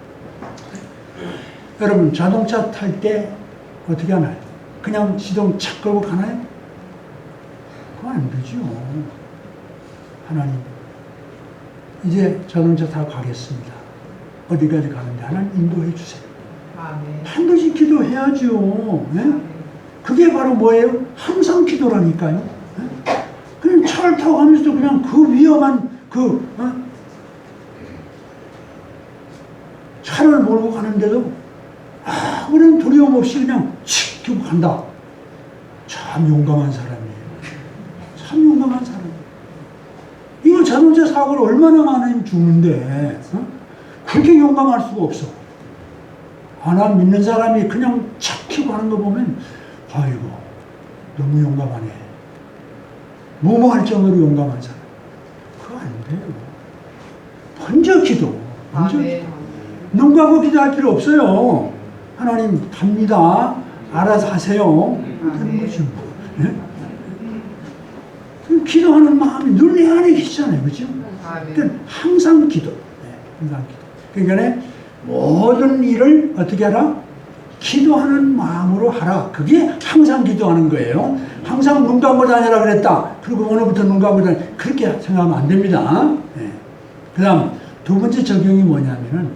Speaker 4: 여러분 자동차 탈 때 어떻게 하나요? 그냥 시동 착 걸고 가나요? 그건 안 되죠. 하나님 이제 자동차 타고 가겠습니다. 어디까지 가는데 하나님 인도해 주세요.
Speaker 2: 아멘.
Speaker 4: 반드시 기도해야죠. 예? 그게 바로 뭐예요? 항상 기도라니까요. 예? 그냥 차를 타고 가면서도 그냥 그 위험한 차를 몰고 가는데도 아무런 두려움 없이 그냥 칙 하고 간다. 참 용감한 사람이에요. 참 용감한 사람. 이거 자동차 사고를 얼마나 많이 죽는데 그렇게 용감할 수가 없어. 난 믿는 사람이 그냥 착 튀고 하는 거 보면 아이고 너무 용감하네. 무모할 정도로 용감한 사람. 그거 안 돼요. 먼저 기도. 먼저
Speaker 2: 아멘.
Speaker 4: 눈 감고 기도할 필요 없어요. 하나님 갑니다. 알아서 하세요. 하는 거죠. 예? 기도하는 마음이 늘 내 안에 계시잖아요. 그죠? 그러니까 항상 기도. 네, 항상 기도. 그러니까 모든 일을 어떻게 하라? 기도하는 마음으로 하라. 그게 항상 기도하는 거예요. 항상 눈 감고 다니라 그랬다. 그리고 오늘부터 눈 감고 다니. 그렇게 생각하면 안 됩니다. 네. 그 다음 두 번째 적용이 뭐냐면은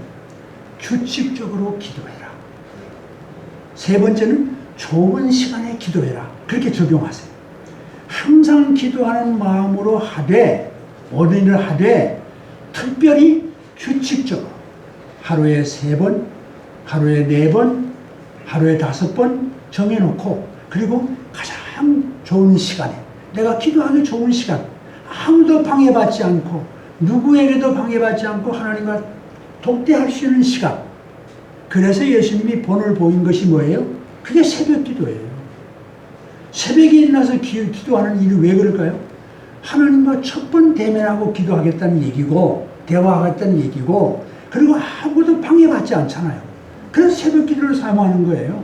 Speaker 4: 규칙적으로 기도해라. 세 번째는 좋은 시간에 기도해라. 그렇게 적용하세요. 항상 기도하는 마음으로 하되 모든 일을 하되 특별히 규칙적으로 하루에 3번, 하루에 4번, 하루에 5번 정해놓고 그리고 가장 좋은 시간에 내가 기도하기 좋은 시간 아무도 방해받지 않고 누구에게도 방해받지 않고 하나님과 독대할 수 있는 시간. 그래서 예수님이 본을 보인 것이 뭐예요? 그게 새벽 기도예요. 새벽에 일어나서 기도하는 일이 왜 그럴까요? 하나님과 첫 번 대면하고 기도하겠다는 얘기고 대화하겠다는 얘기고 그리고 아무도 방해받지 않잖아요. 그래서 새벽 기도를 사모하는 거예요.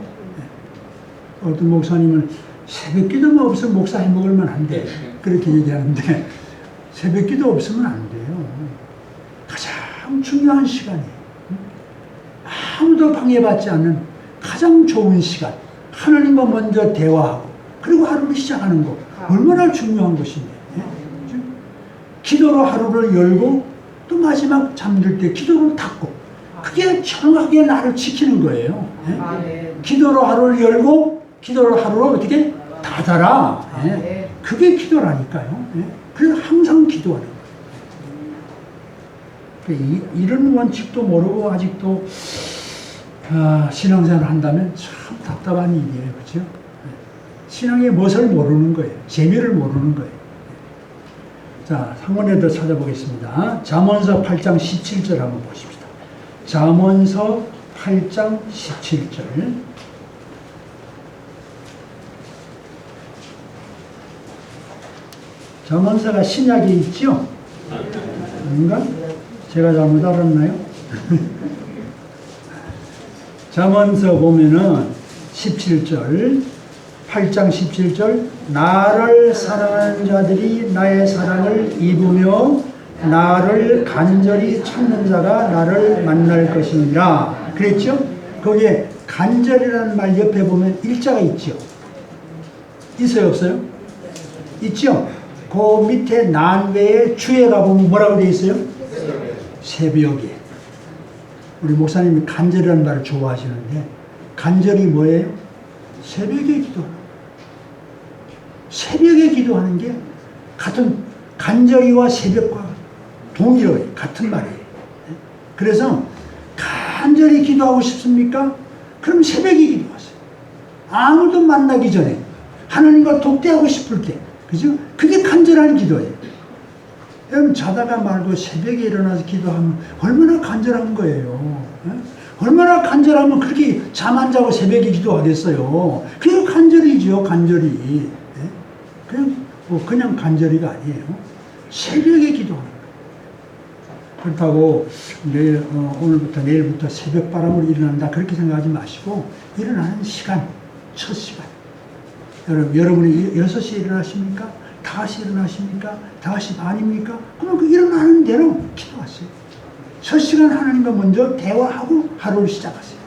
Speaker 4: 어떤 목사님은 새벽 기도만 없으면 목사 해먹을 만한데 그렇게 얘기하는데 새벽 기도 없으면 안 돼요. 가장 중요한 시간이에요. 아무도 방해받지 않는 가장 좋은 시간. 하나님과 먼저 대화하고 그리고 하루를 시작하는 거 얼마나 중요한 것인데. 기도로 하루를 열고 또 마지막 잠들 때 기도를 닫고 그게 정확하게 나를 지키는 거예요. 기도로 하루를 열고 기도로 하루를 어떻게 닫아라. 그게 기도라니까요. 그래서 항상 기도하는 거예요. 이런 원칙도 모르고 아직도 신앙생활을 한다면 참 답답한 일이에요. 그렇죠? 신앙의 무엇을 모르는 거예요. 재미를 모르는 거예요. 자, 상원에도 찾아보겠습니다. 잠언서 8장 17절 한번 보십시다. 잠언서 8장 17절. 잠언서가 신약에 있죠? 아닌가? 제가 잘못 알았나요? 잠언서 보면은 17절 8장 17절 나를 사랑하는 자들이 나의 사랑을 입으며 나를 간절히 찾는 자가 나를 만날 것이니라 그랬죠? 거기에 간절이라는 말 옆에 보면 일자가 있죠? 있어요 없어요? 있죠? 그 밑에 난외에 주에 가보면 뭐라고 되어 있어요? 새벽에. 우리 목사님이 간절이라는 말을 좋아하시는데 간절이 뭐예요? 새벽에 기도하는 새벽에 기도하는 게 같은 간절히와 새벽과 동일해요. 같은 말이에요. 그래서 간절히 기도하고 싶습니까? 그럼 새벽에 기도하세요. 아무도 만나기 전에 하나님과 독대하고 싶을 때 그죠? 그게 간절한 기도예요. 여러분 자다가 말고 새벽에 일어나서 기도하면 얼마나 간절한 거예요. 얼마나 간절하면 그렇게 잠 안 자고 새벽에 기도하겠어요. 그게 간절이죠. 간절히. 그냥 간절히가 아니에요. 새벽에 기도하는 거예요. 그렇다고 오늘부터 내일부터 새벽 바람으로 일어난다 그렇게 생각하지 마시고 일어나는 시간, 첫 시간. 여러분이 6시에 일어나십니까? 5시에 일어나십니까? 5시 반입니까? 그러면 그 일어나는 대로 기도하세요. 첫 시간 하나님과 먼저 대화하고 하루를 시작하세요.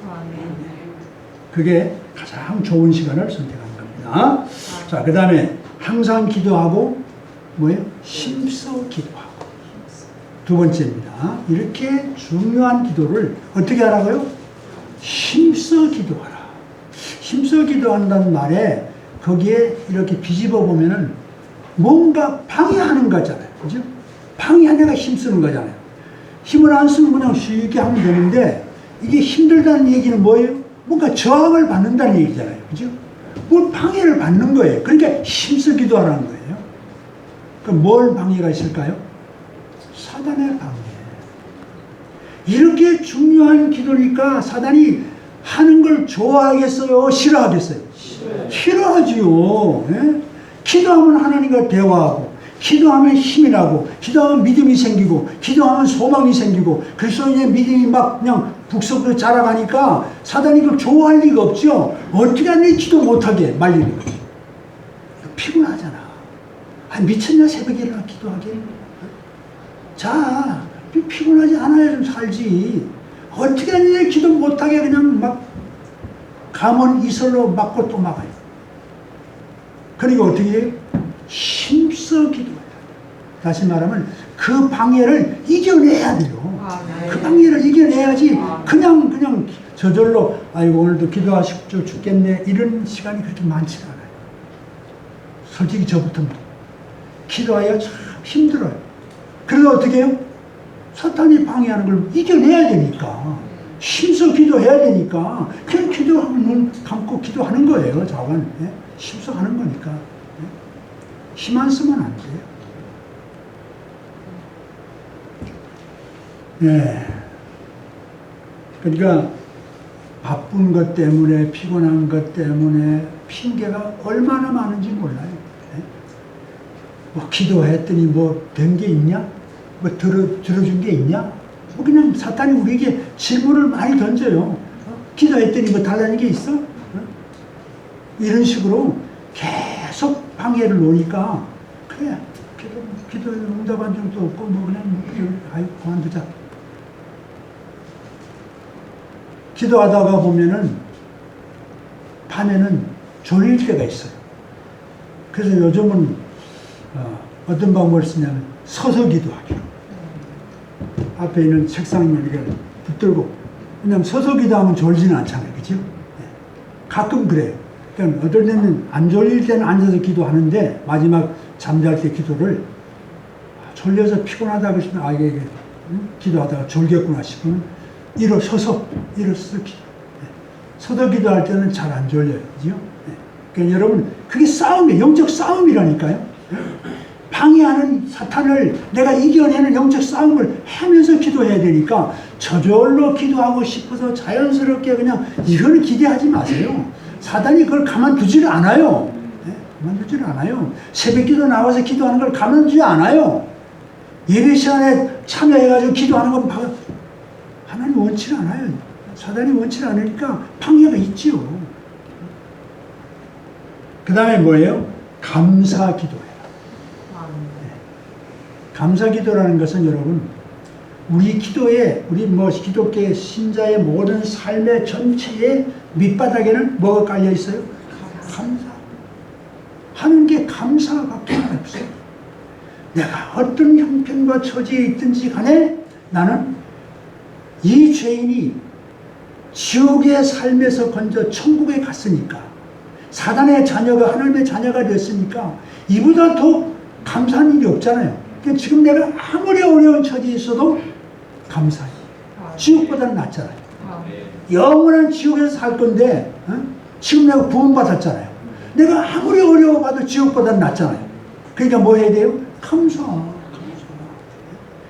Speaker 4: 그게 가장 좋은 시간을 선택하는 겁니다. 자, 그 다음에 항상 기도하고 뭐예요? 힘써 기도하고 두 번째입니다. 이렇게 중요한 기도를 어떻게 하라고요? 힘써 기도하라. 힘써 기도한다는 말에 거기에 이렇게 비집어 보면은 뭔가 방해하는 거잖아요. 그죠? 방해하는 가 힘쓰는 거잖아요. 힘을 안 쓰면 그냥 쉽게 하면 되는데 이게 힘들다는 얘기는 뭐예요? 뭔가 저항을 받는다는 얘기잖아요. 그죠? 뭘 방해를 받는 거예요. 그러니까 힘써 기도하라는 거예요. 그럼 뭘 방해가 있을까요? 사단의 방해. 이렇게 중요한 기도니까 사단이 하는 걸 좋아하겠어요? 싫어하겠어요? 싫어하지요. 예? 기도하면 하나님과 대화하고, 기도하면 힘이 나고, 기도하면 믿음이 생기고, 기도하면 소망이 생기고, 그래서 이제 믿음이 막 그냥 북석으로 자라가니까 사단이 그걸 좋아할 리가 없죠. 어떻게 하니 기도 못하게 말리는 거지. 피곤하잖아. 아, 미쳤냐 새벽에 일어나 기도하게. 자, 피곤하지 않아야 좀 살지. 어떻게 하니 기도 못하게 그냥 막 감원 이설로 막고 또 막아요. 그러니까 어떻게 해요? 힘써 기도해요. 다시 말하면 그 방해를 이겨내야 돼요. 그 방해를 이겨내야지 그냥 저절로 아이고 오늘도 기도하시고 죽겠네 이런 시간이 그렇게 많지가 않아요. 솔직히 저부터는 기도하기가 참 힘들어요. 그래서 어떻게 해요? 사탄이 방해하는 걸 이겨내야 되니까 힘써 기도해야 되니까 그냥 기도하면 눈 감고 기도하는 거예요. 자관 예? 힘써 하는 거니까 예? 힘 안 쓰면 안 돼요. 예. 그러니까 바쁜 것 때문에 피곤한 것 때문에 핑계가 얼마나 많은지 몰라요. 예? 뭐 기도했더니 뭐 된 게 있냐? 뭐 들어준 게 있냐? 뭐 그냥 사탄이 우리에게 질문을 많이 던져요. 기도했더니 뭐 달라진 게 있어? 이런 식으로 계속 방해를 놓으니까 그래 기도 응답한 적도 없고 뭐 그냥 아이 그만두자. 기도하다가 보면은 밤에는 졸릴 때가 있어요. 그래서 요즘은 어떤 방법을 쓰냐면 서서 기도하기로. 앞에 있는 책상에 이렇게 붙들고, 왜냐면 서서 기도하면 졸지는 않잖아요. 그죠? 가끔 그래요. 그러니까 어떨 때는 안 졸릴 때는 앉아서 기도하는데 마지막 잠잘 때 기도를 졸려서 피곤하다 그러시면 이게 기도하다가 졸겠구나 싶으면 일어서서 기도. 서서 기도할 때는 잘 안 졸려요. 그죠? 그러니까 여러분 그게 싸움이에요. 영적 싸움이라니까요. 방해하는 사탄을 내가 이겨내는 영적 싸움을 하면서 기도해야 되니까 저절로 기도하고 싶어서 자연스럽게 그냥 이걸 기대하지 마세요. 사단이 그걸 가만두지를 않아요. 가만두지를 않아요. 새벽기도 나와서 기도하는 걸 가만두지 않아요. 예배 시간에 참여해가지고 기도하는 건 하나님 원치를 않아요. 사단이 원치를 않으니까 방해가 있지요. 그 다음에 뭐예요? 감사기도예요. 감사기도라는 것은 여러분 우리 기도에 우리 기독교 신자의 모든 삶의 전체의 밑바닥에는 뭐가 깔려 있어요? 감사. 하는 게 감사밖에 없어요. 내가 어떤 형편과 처지에 있든지 간에 나는 이 죄인이 지옥의 삶에서 건져 천국에 갔으니까 사단의 자녀가 하나님의 자녀가 됐으니까 이보다 더 감사한 일이 없잖아요. 그러니까 지금 내가 아무리 어려운 처지에 있어도 감사해. 지옥보다는 낫잖아요. 영원한 지옥에서 살 건데 지금 내가 구원받았잖아요. 내가 아무리 어려워봐도 지옥보다는 낫잖아요. 그러니까 뭐 해야 돼요? 감사.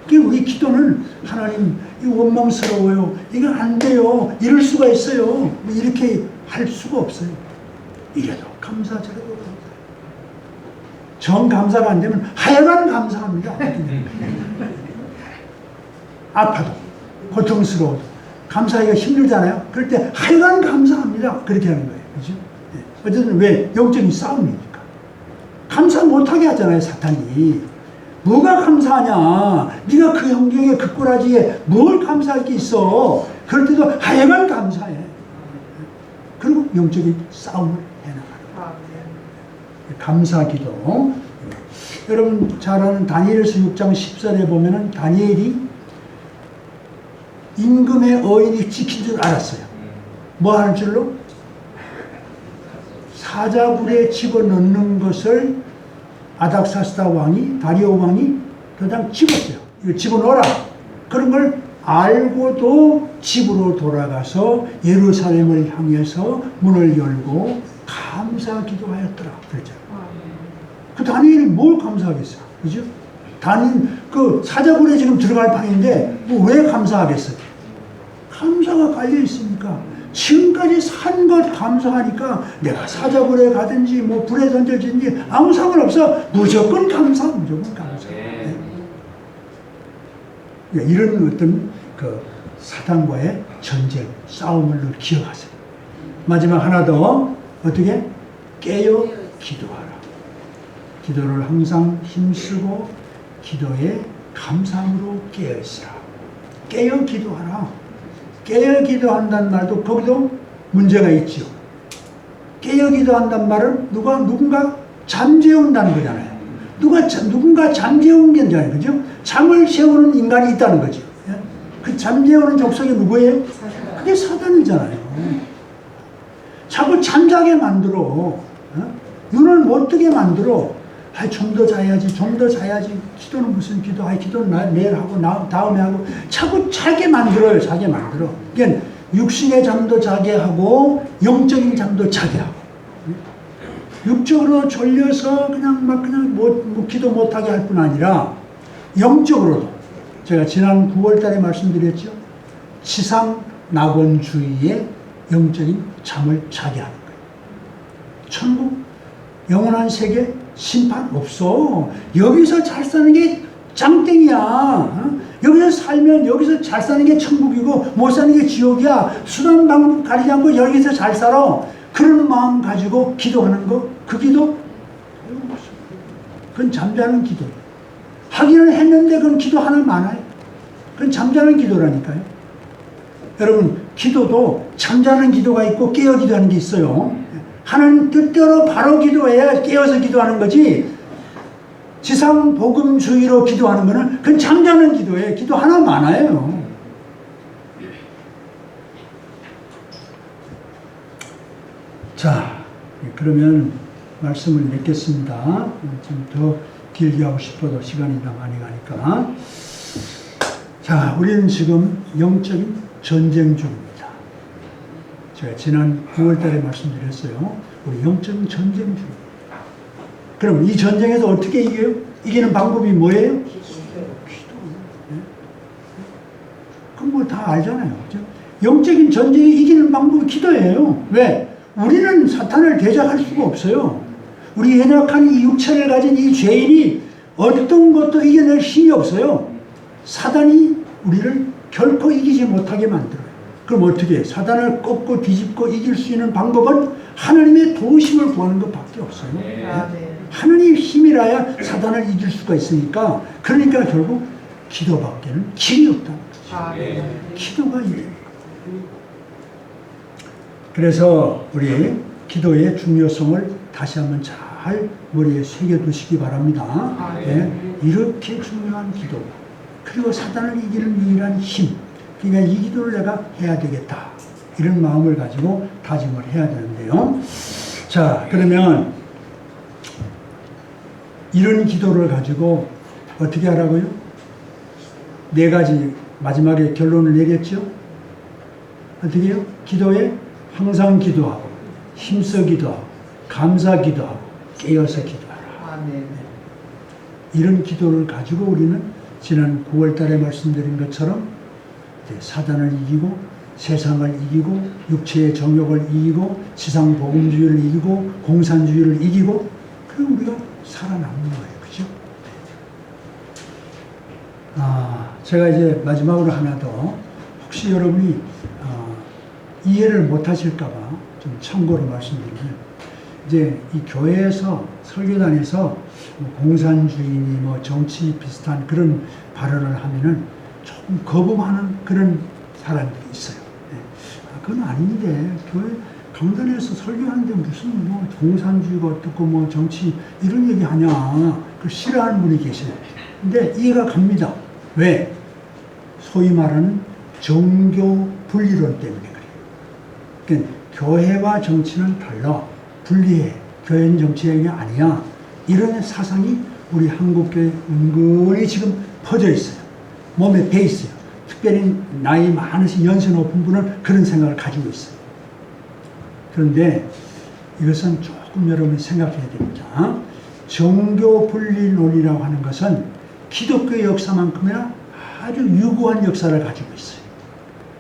Speaker 4: 그러니까 우리 기도는 하나님 이거 원망스러워요. 이거 안 돼요. 이럴 수가 있어요. 이렇게 할 수가 없어요. 이래도 감사 저래도 감사. 정 감사가 안 되면 하여간 감사합니다. 아파도 고통스러워도 감사하기가 힘들잖아요. 그럴 때 하여간 감사합니다. 그렇게 하는 거예요. 그죠? 네. 어쨌든 왜? 영적인 싸움이니까. 감사 못하게 하잖아요. 사탄이. 뭐가 감사하냐? 네가 그 형경에 그 꼬라지에 뭘 감사할 게 있어? 그럴 때도 하여간 감사해. 그리고 영적인 싸움을 해나가는 거예요. 감사기도. 여러분 잘 아는 다니엘서 6장 10절에 보면은 다니엘이 임금의 어인이 지킨 줄 알았어요. 뭐 하는 줄로? 사자굴에 집어넣는 것을 아닥사스다 왕이, 다리오 왕이 그냥 집었어요. 이거 집어넣어라. 그런 걸 알고도 집으로 돌아가서 예루살렘을 향해서 문을 열고 감사 기도하였더라. 그랬죠. 그 다니엘이 뭘 감사하겠어? 그죠? 그 사자굴에 지금 들어갈 판인데, 뭐 왜 감사하겠어요? 감사가 깔려 있으니까. 지금까지 산 것 감사하니까 내가 사자굴에 가든지 뭐 불에 던져지든지 아무 상관없어. 무조건 감사, 무조건 감사. 네. 이런 어떤 그 사단과의 전쟁, 싸움을 기억하세요. 마지막 하나 더. 어떻게? 깨어 기도하라. 기도를 항상 힘쓰고 기도에 감사함으로 깨어 있으라. 깨어 기도하라. 깨어 기도한다는 말도 거기도 문제가 있죠. 깨어 기도한다는 말은 누군가 잠재운다는 거잖아요. 누군가 잠재운 게 아니잖아요. 그죠? 잠을 재우는 인간이 있다는 거죠. 그 잠재우는 족속이 누구예요? 그게 사단이잖아요. 자꾸 잠자게 만들어. 눈을 못 뜨게 만들어. 좀 더 자야지, 좀 더 자야지. 기도는 무슨 기도? 기도는 내일 하고, 다음에 하고. 자꾸 자게 만들어요, 자게 만들어. 그러니까 육신의 잠도 자게 하고, 영적인 잠도 자게 하고. 육적으로 졸려서 그냥 기도 못하게 할 뿐 아니라, 영적으로도. 제가 지난 9월 달에 말씀드렸죠. 지상 낙원주의의 영적인 잠을 자게 하는 거예요. 천국, 영원한 세계, 심판 없어. 여기서 잘 사는 게 짱땡이야. 여기서 살면 여기서 잘 사는 게 천국이고 못 사는 게 지옥이야. 수단 방법 가리지 않고 여기서 잘 살아. 그런 마음 가지고 기도하는 거, 그 기도? 그건 잠자는 기도. 하기는 했는데 그건 기도 하나 많아요. 그건 잠자는 기도라니까요. 여러분, 기도도 잠자는 기도가 있고 깨어 기도하는 게 있어요. 하나님 뜻대로 바로 기도해야 깨어서 기도하는 거지. 지상 복음주의로 기도하는 거는 그건 잠자는 기도예요. 기도 하나 많아요. 자, 그러면 말씀을 맺겠습니다. 좀 더 길게 하고 싶어도 시간이 다 많이 가니까. 자, 우리는 지금 영적인 전쟁 중입니다. 제가 지난 9월 달에 말씀드렸어요. 우리 영적인 전쟁 중입니다. 그럼 이 전쟁에서 어떻게 이겨요? 이기는 방법이 뭐예요? 기도. 그럼 뭐 다 알잖아요. 그죠? 영적인 전쟁에 이기는 방법이 기도예요. 왜? 우리는 사탄을 대적할 수가 없어요. 우리 연약한 이 육체를 가진 이 죄인이 어떤 것도 이겨낼 힘이 없어요. 사단이 우리를 결코 이기지 못하게 만들어요. 그럼 어떻게 해? 사단을 꺾고 뒤집고 이길 수 있는 방법은 하나님의 도우심을 구하는 것밖에 없어요. 네? 하나님의 힘이라야 사단을 이길 수가 있으니까, 그러니까 결국 기도밖에는 길이 없다는 거죠. 기도가 이래요. 그래서 우리 기도의 중요성을 다시 한번 잘 머리에 새겨두시기 바랍니다. 네? 이렇게 중요한 기도, 그리고 사단을 이기는 유일한 힘, 그러니까 이 기도를 내가 해야 되겠다, 이런 마음을 가지고 다짐을 해야 되는데요. 자, 그러면 이런 기도를 가지고 어떻게 하라고요? 4가지 마지막에 결론을 내렸죠. 어떻게 해요? 기도에 항상 기도하고, 힘써 기도하고, 감사 기도하고, 깨어서 기도하라. 이런 기도를 가지고 우리는 지난 9월 달에 말씀드린 것처럼 사단을 이기고, 세상을 이기고, 육체의 정욕을 이기고, 지상 복음주의를 이기고, 공산주의를 이기고, 그리고 우리가 살아남는 거예요. 그죠? 제가 이제 마지막으로 하나 더, 혹시 여러분이 이해를 못 하실까봐 좀 참고로 말씀드리면, 이제 이 교회에서, 설교단에서 공산주의니 뭐 정치 비슷한 그런 발언을 하면은 조금 거부하는 그런 사람들이 있어요. 네. 그건 아닌데, 교회 강단에서 설교하는데 무슨 뭐 공산주의가 어떻고 뭐 정치 이런 얘기 하냐. 그 싫어하는 분이 계셔요. 근데 이해가 갑니다. 왜? 소위 말하는 정교 분리론 때문에 그래요. 그러니까 교회와 정치는 달라. 분리해. 교회는 정치가 아니야. 이런 사상이 우리 한국교회에 은근히 지금 퍼져 있어요. 몸에 배 있어요. 특별히 나이 많으신 연세 높은 분은 그런 생각을 가지고 있어요. 그런데 이것은 조금 여러분이 생각해야 됩니다. 정교 분리론이라고 하는 것은 기독교 역사만큼이나 아주 유구한 역사를 가지고 있어요.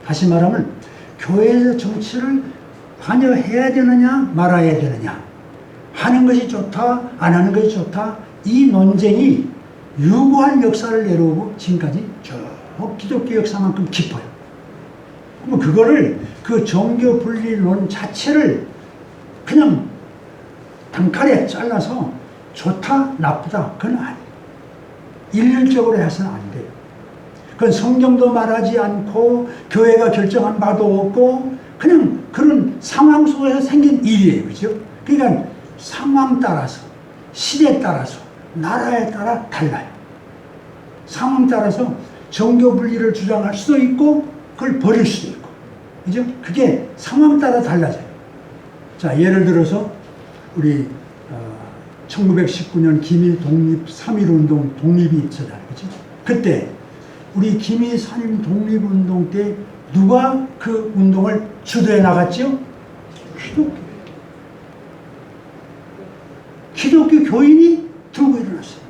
Speaker 4: 다시 말하면 교회에서 정치를 관여해야 되느냐 말아야 되느냐, 하는 것이 좋다 안 하는 것이 좋다, 이 논쟁이 유구한 역사를 내려오고 지금까지 쭉 기독교 역사만큼 깊어요. 그럼 그거를 그 정교 분리론 자체를 그냥 단칼에 잘라서 좋다 나쁘다 그건 아니에요. 일률적으로 해서는 안 돼요. 그건 성경도 말하지 않고 교회가 결정한 바도 없고 그냥 그런 상황 속에서 생긴 일이에요. 그죠? 그러니까 상황 따라서, 시대에 따라서, 나라에 따라 달라요. 상황 따라서 정교 분리를 주장할 수도 있고 그걸 버릴 수도 있고, 그죠? 그게 상황 따라 달라져요. 자, 예를 들어서 우리 1919년 기미 독립 3.1운동 독립이 있었잖아요. 그죠? 그때 우리 기미 3.1 독립운동 때 누가 그 운동을 주도해 나갔죠? 기독교 교인이 들고 일어났어요.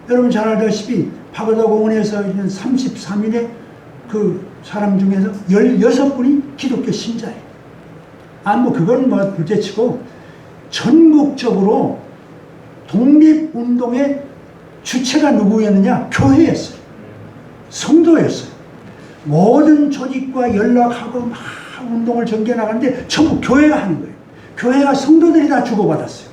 Speaker 4: 여러분 잘 알다시피 파고다 공원에서 있는 33인의 그 사람 중에서 16분이 기독교 신자예요. 그건 둘째치고 전국적으로 독립운동의 주체가 누구였느냐? 교회였어요. 성도였어요. 모든 조직과 연락하고 막 운동을 전개해 나가는데 전부 교회가 하는 거예요. 교회가 성도들이 다 주고받았어요.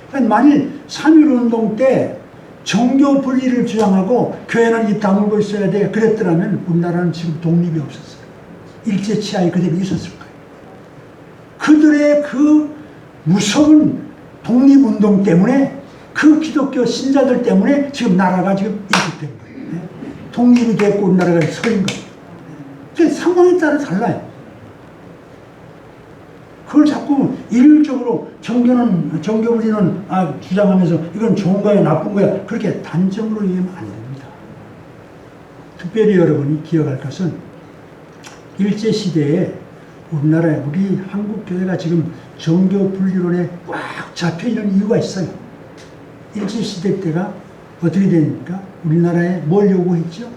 Speaker 4: 그러니까 만일 3.1운동 때 정교 분리를 주장하고 교회는 입 다물고 있어야 돼 그랬더라면 우리나라는 지금 독립이 없었어요. 일제치하에 그대로 있었을 거예요. 그들의 그 무서운 독립운동 때문에 그 기독교 신자들 때문에 지금 나라가 지금 이식된 거예요. 독립이 됐고 우리나라가 서인 거예요. 상황에 따라 달라요. 그걸 자꾸 일률적으로 정교 분리는 주장하면서 이건 좋은 거야 나쁜 거야 그렇게 단정으로 얘기하면 안 됩니다. 특별히 여러분이 기억할 것은 일제시대에 우리나라에 우리 한국교회가 지금 정교 분리론에 꽉 잡혀있는 이유가 있어요. 일제시대 때가 어떻게 되니까 우리나라에 뭘 요구했죠?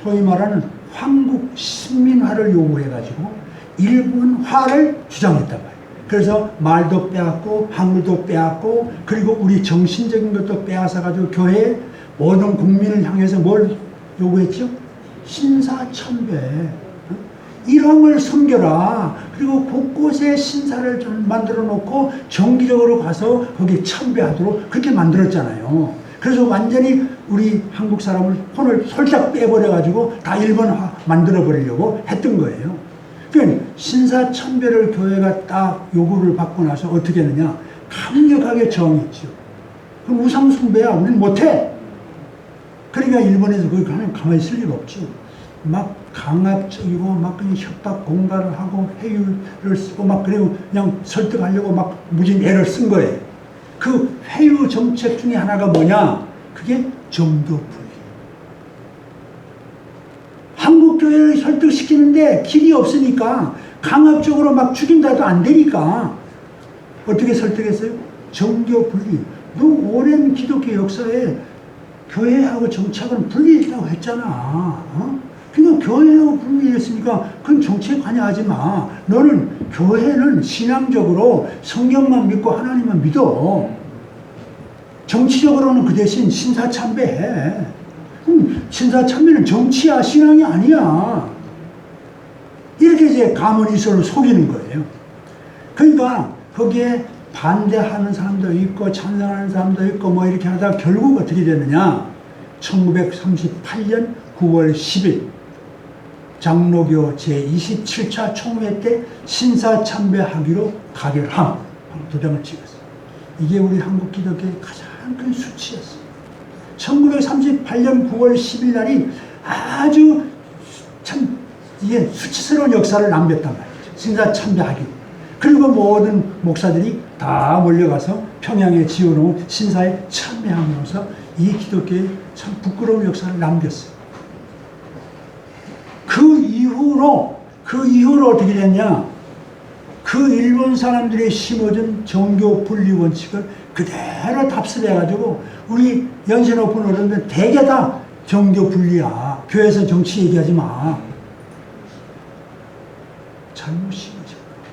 Speaker 4: 소위 말하는 황국 신민화를 요구해가지고 일본화를 주장했단 말이에요. 그래서 말도 빼앗고 한글도 빼앗고 그리고 우리 정신적인 것도 빼앗아가지고 교회에 모든 국민을 향해서 뭘 요구했죠? 신사참배. 이런 걸 섬겨라. 그리고 곳곳에 신사를 좀 만들어 놓고 정기적으로 가서 거기 참배하도록 그렇게 만들었잖아요. 그래서 완전히 우리 한국 사람을 혼을 솔짝 빼버려가지고 다 일본화 만들어 버리려고 했던 거예요. 그러니까 신사참배를 교회가 딱 요구를 받고 나서 어떻게 했느냐? 강력하게 저항했죠. 그럼 우상숭배야. 우리는 못해. 그러니까 일본에서 거기 가만히 있을 리가 없죠. 막 강압적이고 막 그냥 협박 공갈을 하고 회유를 쓰고 막 그리고 그냥 설득하려고 막 무진 애를 쓴 거예요. 그 회유 정책 중에 하나가 뭐냐? 그게 정교 분리. 한국교회를 설득시키는데 길이 없으니까 강압적으로 막 죽인다도 안 되니까 어떻게 설득했어요? 정교 분리. 너 오랜 기독교 역사에 교회하고 정책은 분리했다고 했잖아. 그러니까 교회하고 분리했으니까 그건 정치에 관여하지 마. 너는 교회는 신앙적으로 성경만 믿고 하나님만 믿어. 정치적으로는 그 대신 신사참배해. 신사참배는 정치야 신앙이 아니야. 이렇게 이제 가문이설을 속이는 거예요. 그러니까 거기에 반대하는 사람도 있고 찬성하는 사람도 있고 뭐 이렇게 하다가 결국 어떻게 되느냐? 1938년 9월 10일 장로교 제27차 총회 때 신사참배하기로 가결함 도장을 찍었어요. 이게 우리 한국 기독교의 가장 그건 수치였어요. 1938년 9월 10일 날이 아주 참 이게 수치스러운 역사를 남겼단 말이죠. 신사 참배하기. 그리고 모든 목사들이 다 몰려가서 평양에 지어놓은 신사에 참배하면서 이 기독교에 참 부끄러운 역사를 남겼어요. 그 이후로 어떻게 됐냐? 그 일본 사람들이 심어준 정교 분리 원칙을 그대로 답습해가지고 우리 연세 높은 어른들 대개 다 정교 분리야. 교회에서 정치 얘기하지 마. 잘못 심어진 거예요.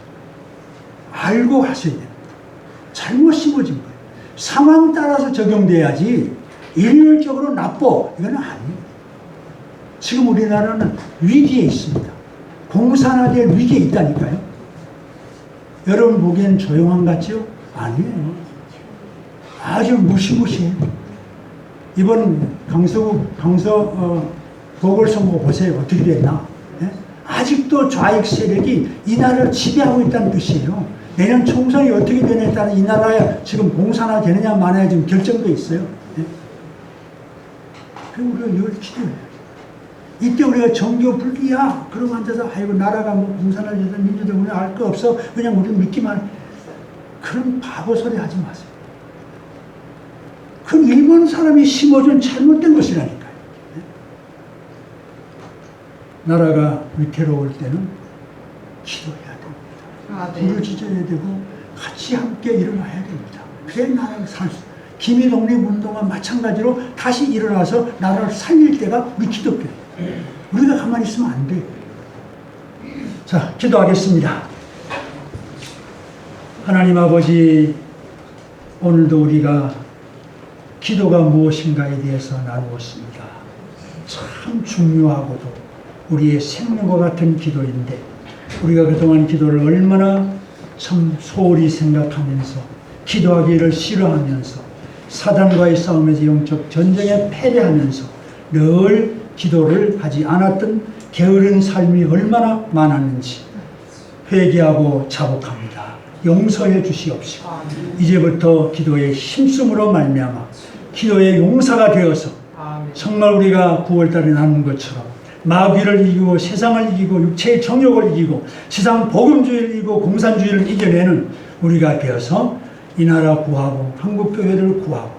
Speaker 4: 알고 하셔야 됩니다. 잘못 심어진 거예요. 상황 따라서 적용돼야지 일률적으로 나빠. 이건 아니에요. 지금 우리나라는 위기에 있습니다. 공산화될 위기에 있다니까요. 여러분 보기엔 조용한 것 같죠? 아니에요. 아주 무시무시해요. 이번 강서 보궐선거 보세요. 어떻게 됐나? 예? 아직도 좌익 세력이 이 나라를 지배하고 있다는 뜻이에요. 내년 총선이 어떻게 되느냐에 따라 이 나라에 지금 공산화 되느냐 마느냐 지금 결정돼 있어요. 예? 그리고 우리가 이걸 기도해요. 이때 우리가 정교 불기야. 그러고 앉아서 아이고 나라가 뭐 공산화 되든 민주되든 알 거 없어. 그냥 우리 믿기만. 그런 바보 소리 하지 마세요. 그건 일본 사람이 심어준 잘못된 것이라니까요. 나라가 위태로울 때는 기도해야 됩니다. 불을 지져야 되고 같이 함께 일어나야 됩니다. 그래 나라를 살 수. 기미 독립운동과 마찬가지로 다시 일어나서 나라를 살릴 때가 우리 기독교예요. 우리가 가만히 있으면 안 돼요. 자, 기도하겠습니다. 하나님 아버지, 오늘도 우리가 기도가 무엇인가에 대해서 나누었습니다. 참 중요하고도 우리의 생명과 같은 기도인데 우리가 그동안 기도를 얼마나 참 소홀히 생각하면서 기도하기를 싫어하면서 사단과의 싸움에서 영적 전쟁에 패배하면서 늘 기도를 하지 않았던 게으른 삶이 얼마나 많았는지 회개하고 자복합니다. 용서해 주시옵시고 이제부터 기도의 힘쓰므로 말미암아 기도의 용사가 되어서 정말 우리가 9월달에 나눈 것처럼 마귀를 이기고 세상을 이기고 육체의 정욕을 이기고 지상 복음주의를 이기고 공산주의를 이겨내는 우리가 되어서 이 나라 구하고 한국교회를 구하고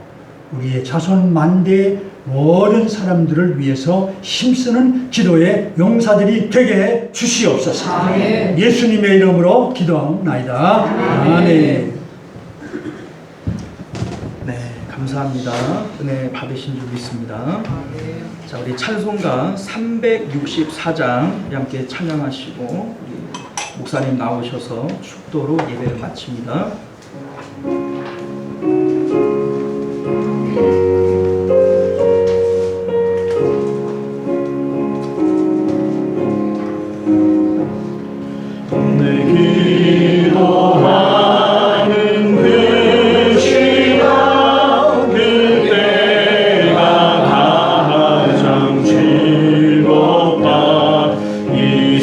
Speaker 4: 우리의 자손 만대의 모든 사람들을 위해서 힘쓰는 기도의 용사들이 되게 해 주시옵소서. 아멘. 예수님의 이름으로 기도하옵나이다. 아멘.
Speaker 1: 네, 감사합니다. 은혜 받으신 줄 믿습니다. 자, 우리 찬송가 364장 함께 찬양하시고 우리 목사님 나오셔서 축도로 예배를 마칩니다.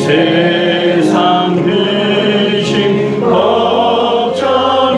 Speaker 5: 세상 근심 걱정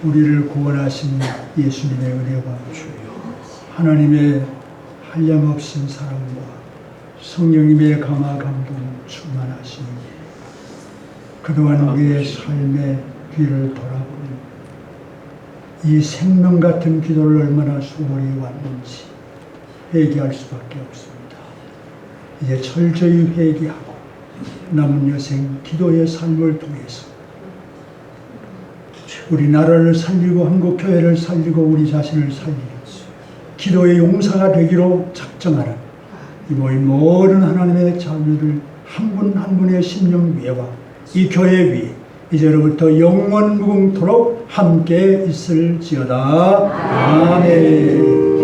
Speaker 4: 우리를 구원하신 예수님의 은혜와 하나님의 한량없인 사랑과 성령님의 강화 감동 충만하시니 그동안 우리의 삶의 뒤를 돌아보니 이 생명 같은 기도를 얼마나 소홀히 왔는지 회개할 수밖에 없습니다. 이제 철저히 회개하고 남은 여생 기도의 삶을 통해서 우리 나라를 살리고 한국 교회를 살리고 우리 자신을 살리는 기도의 용사가 되기로 작정하는 이 모든 하나님의 자녀들 한 분 한 분의 심령 위에와 이 교회 위에 이제로부터 영원 무궁토록 함께 있을지어다. 아멘.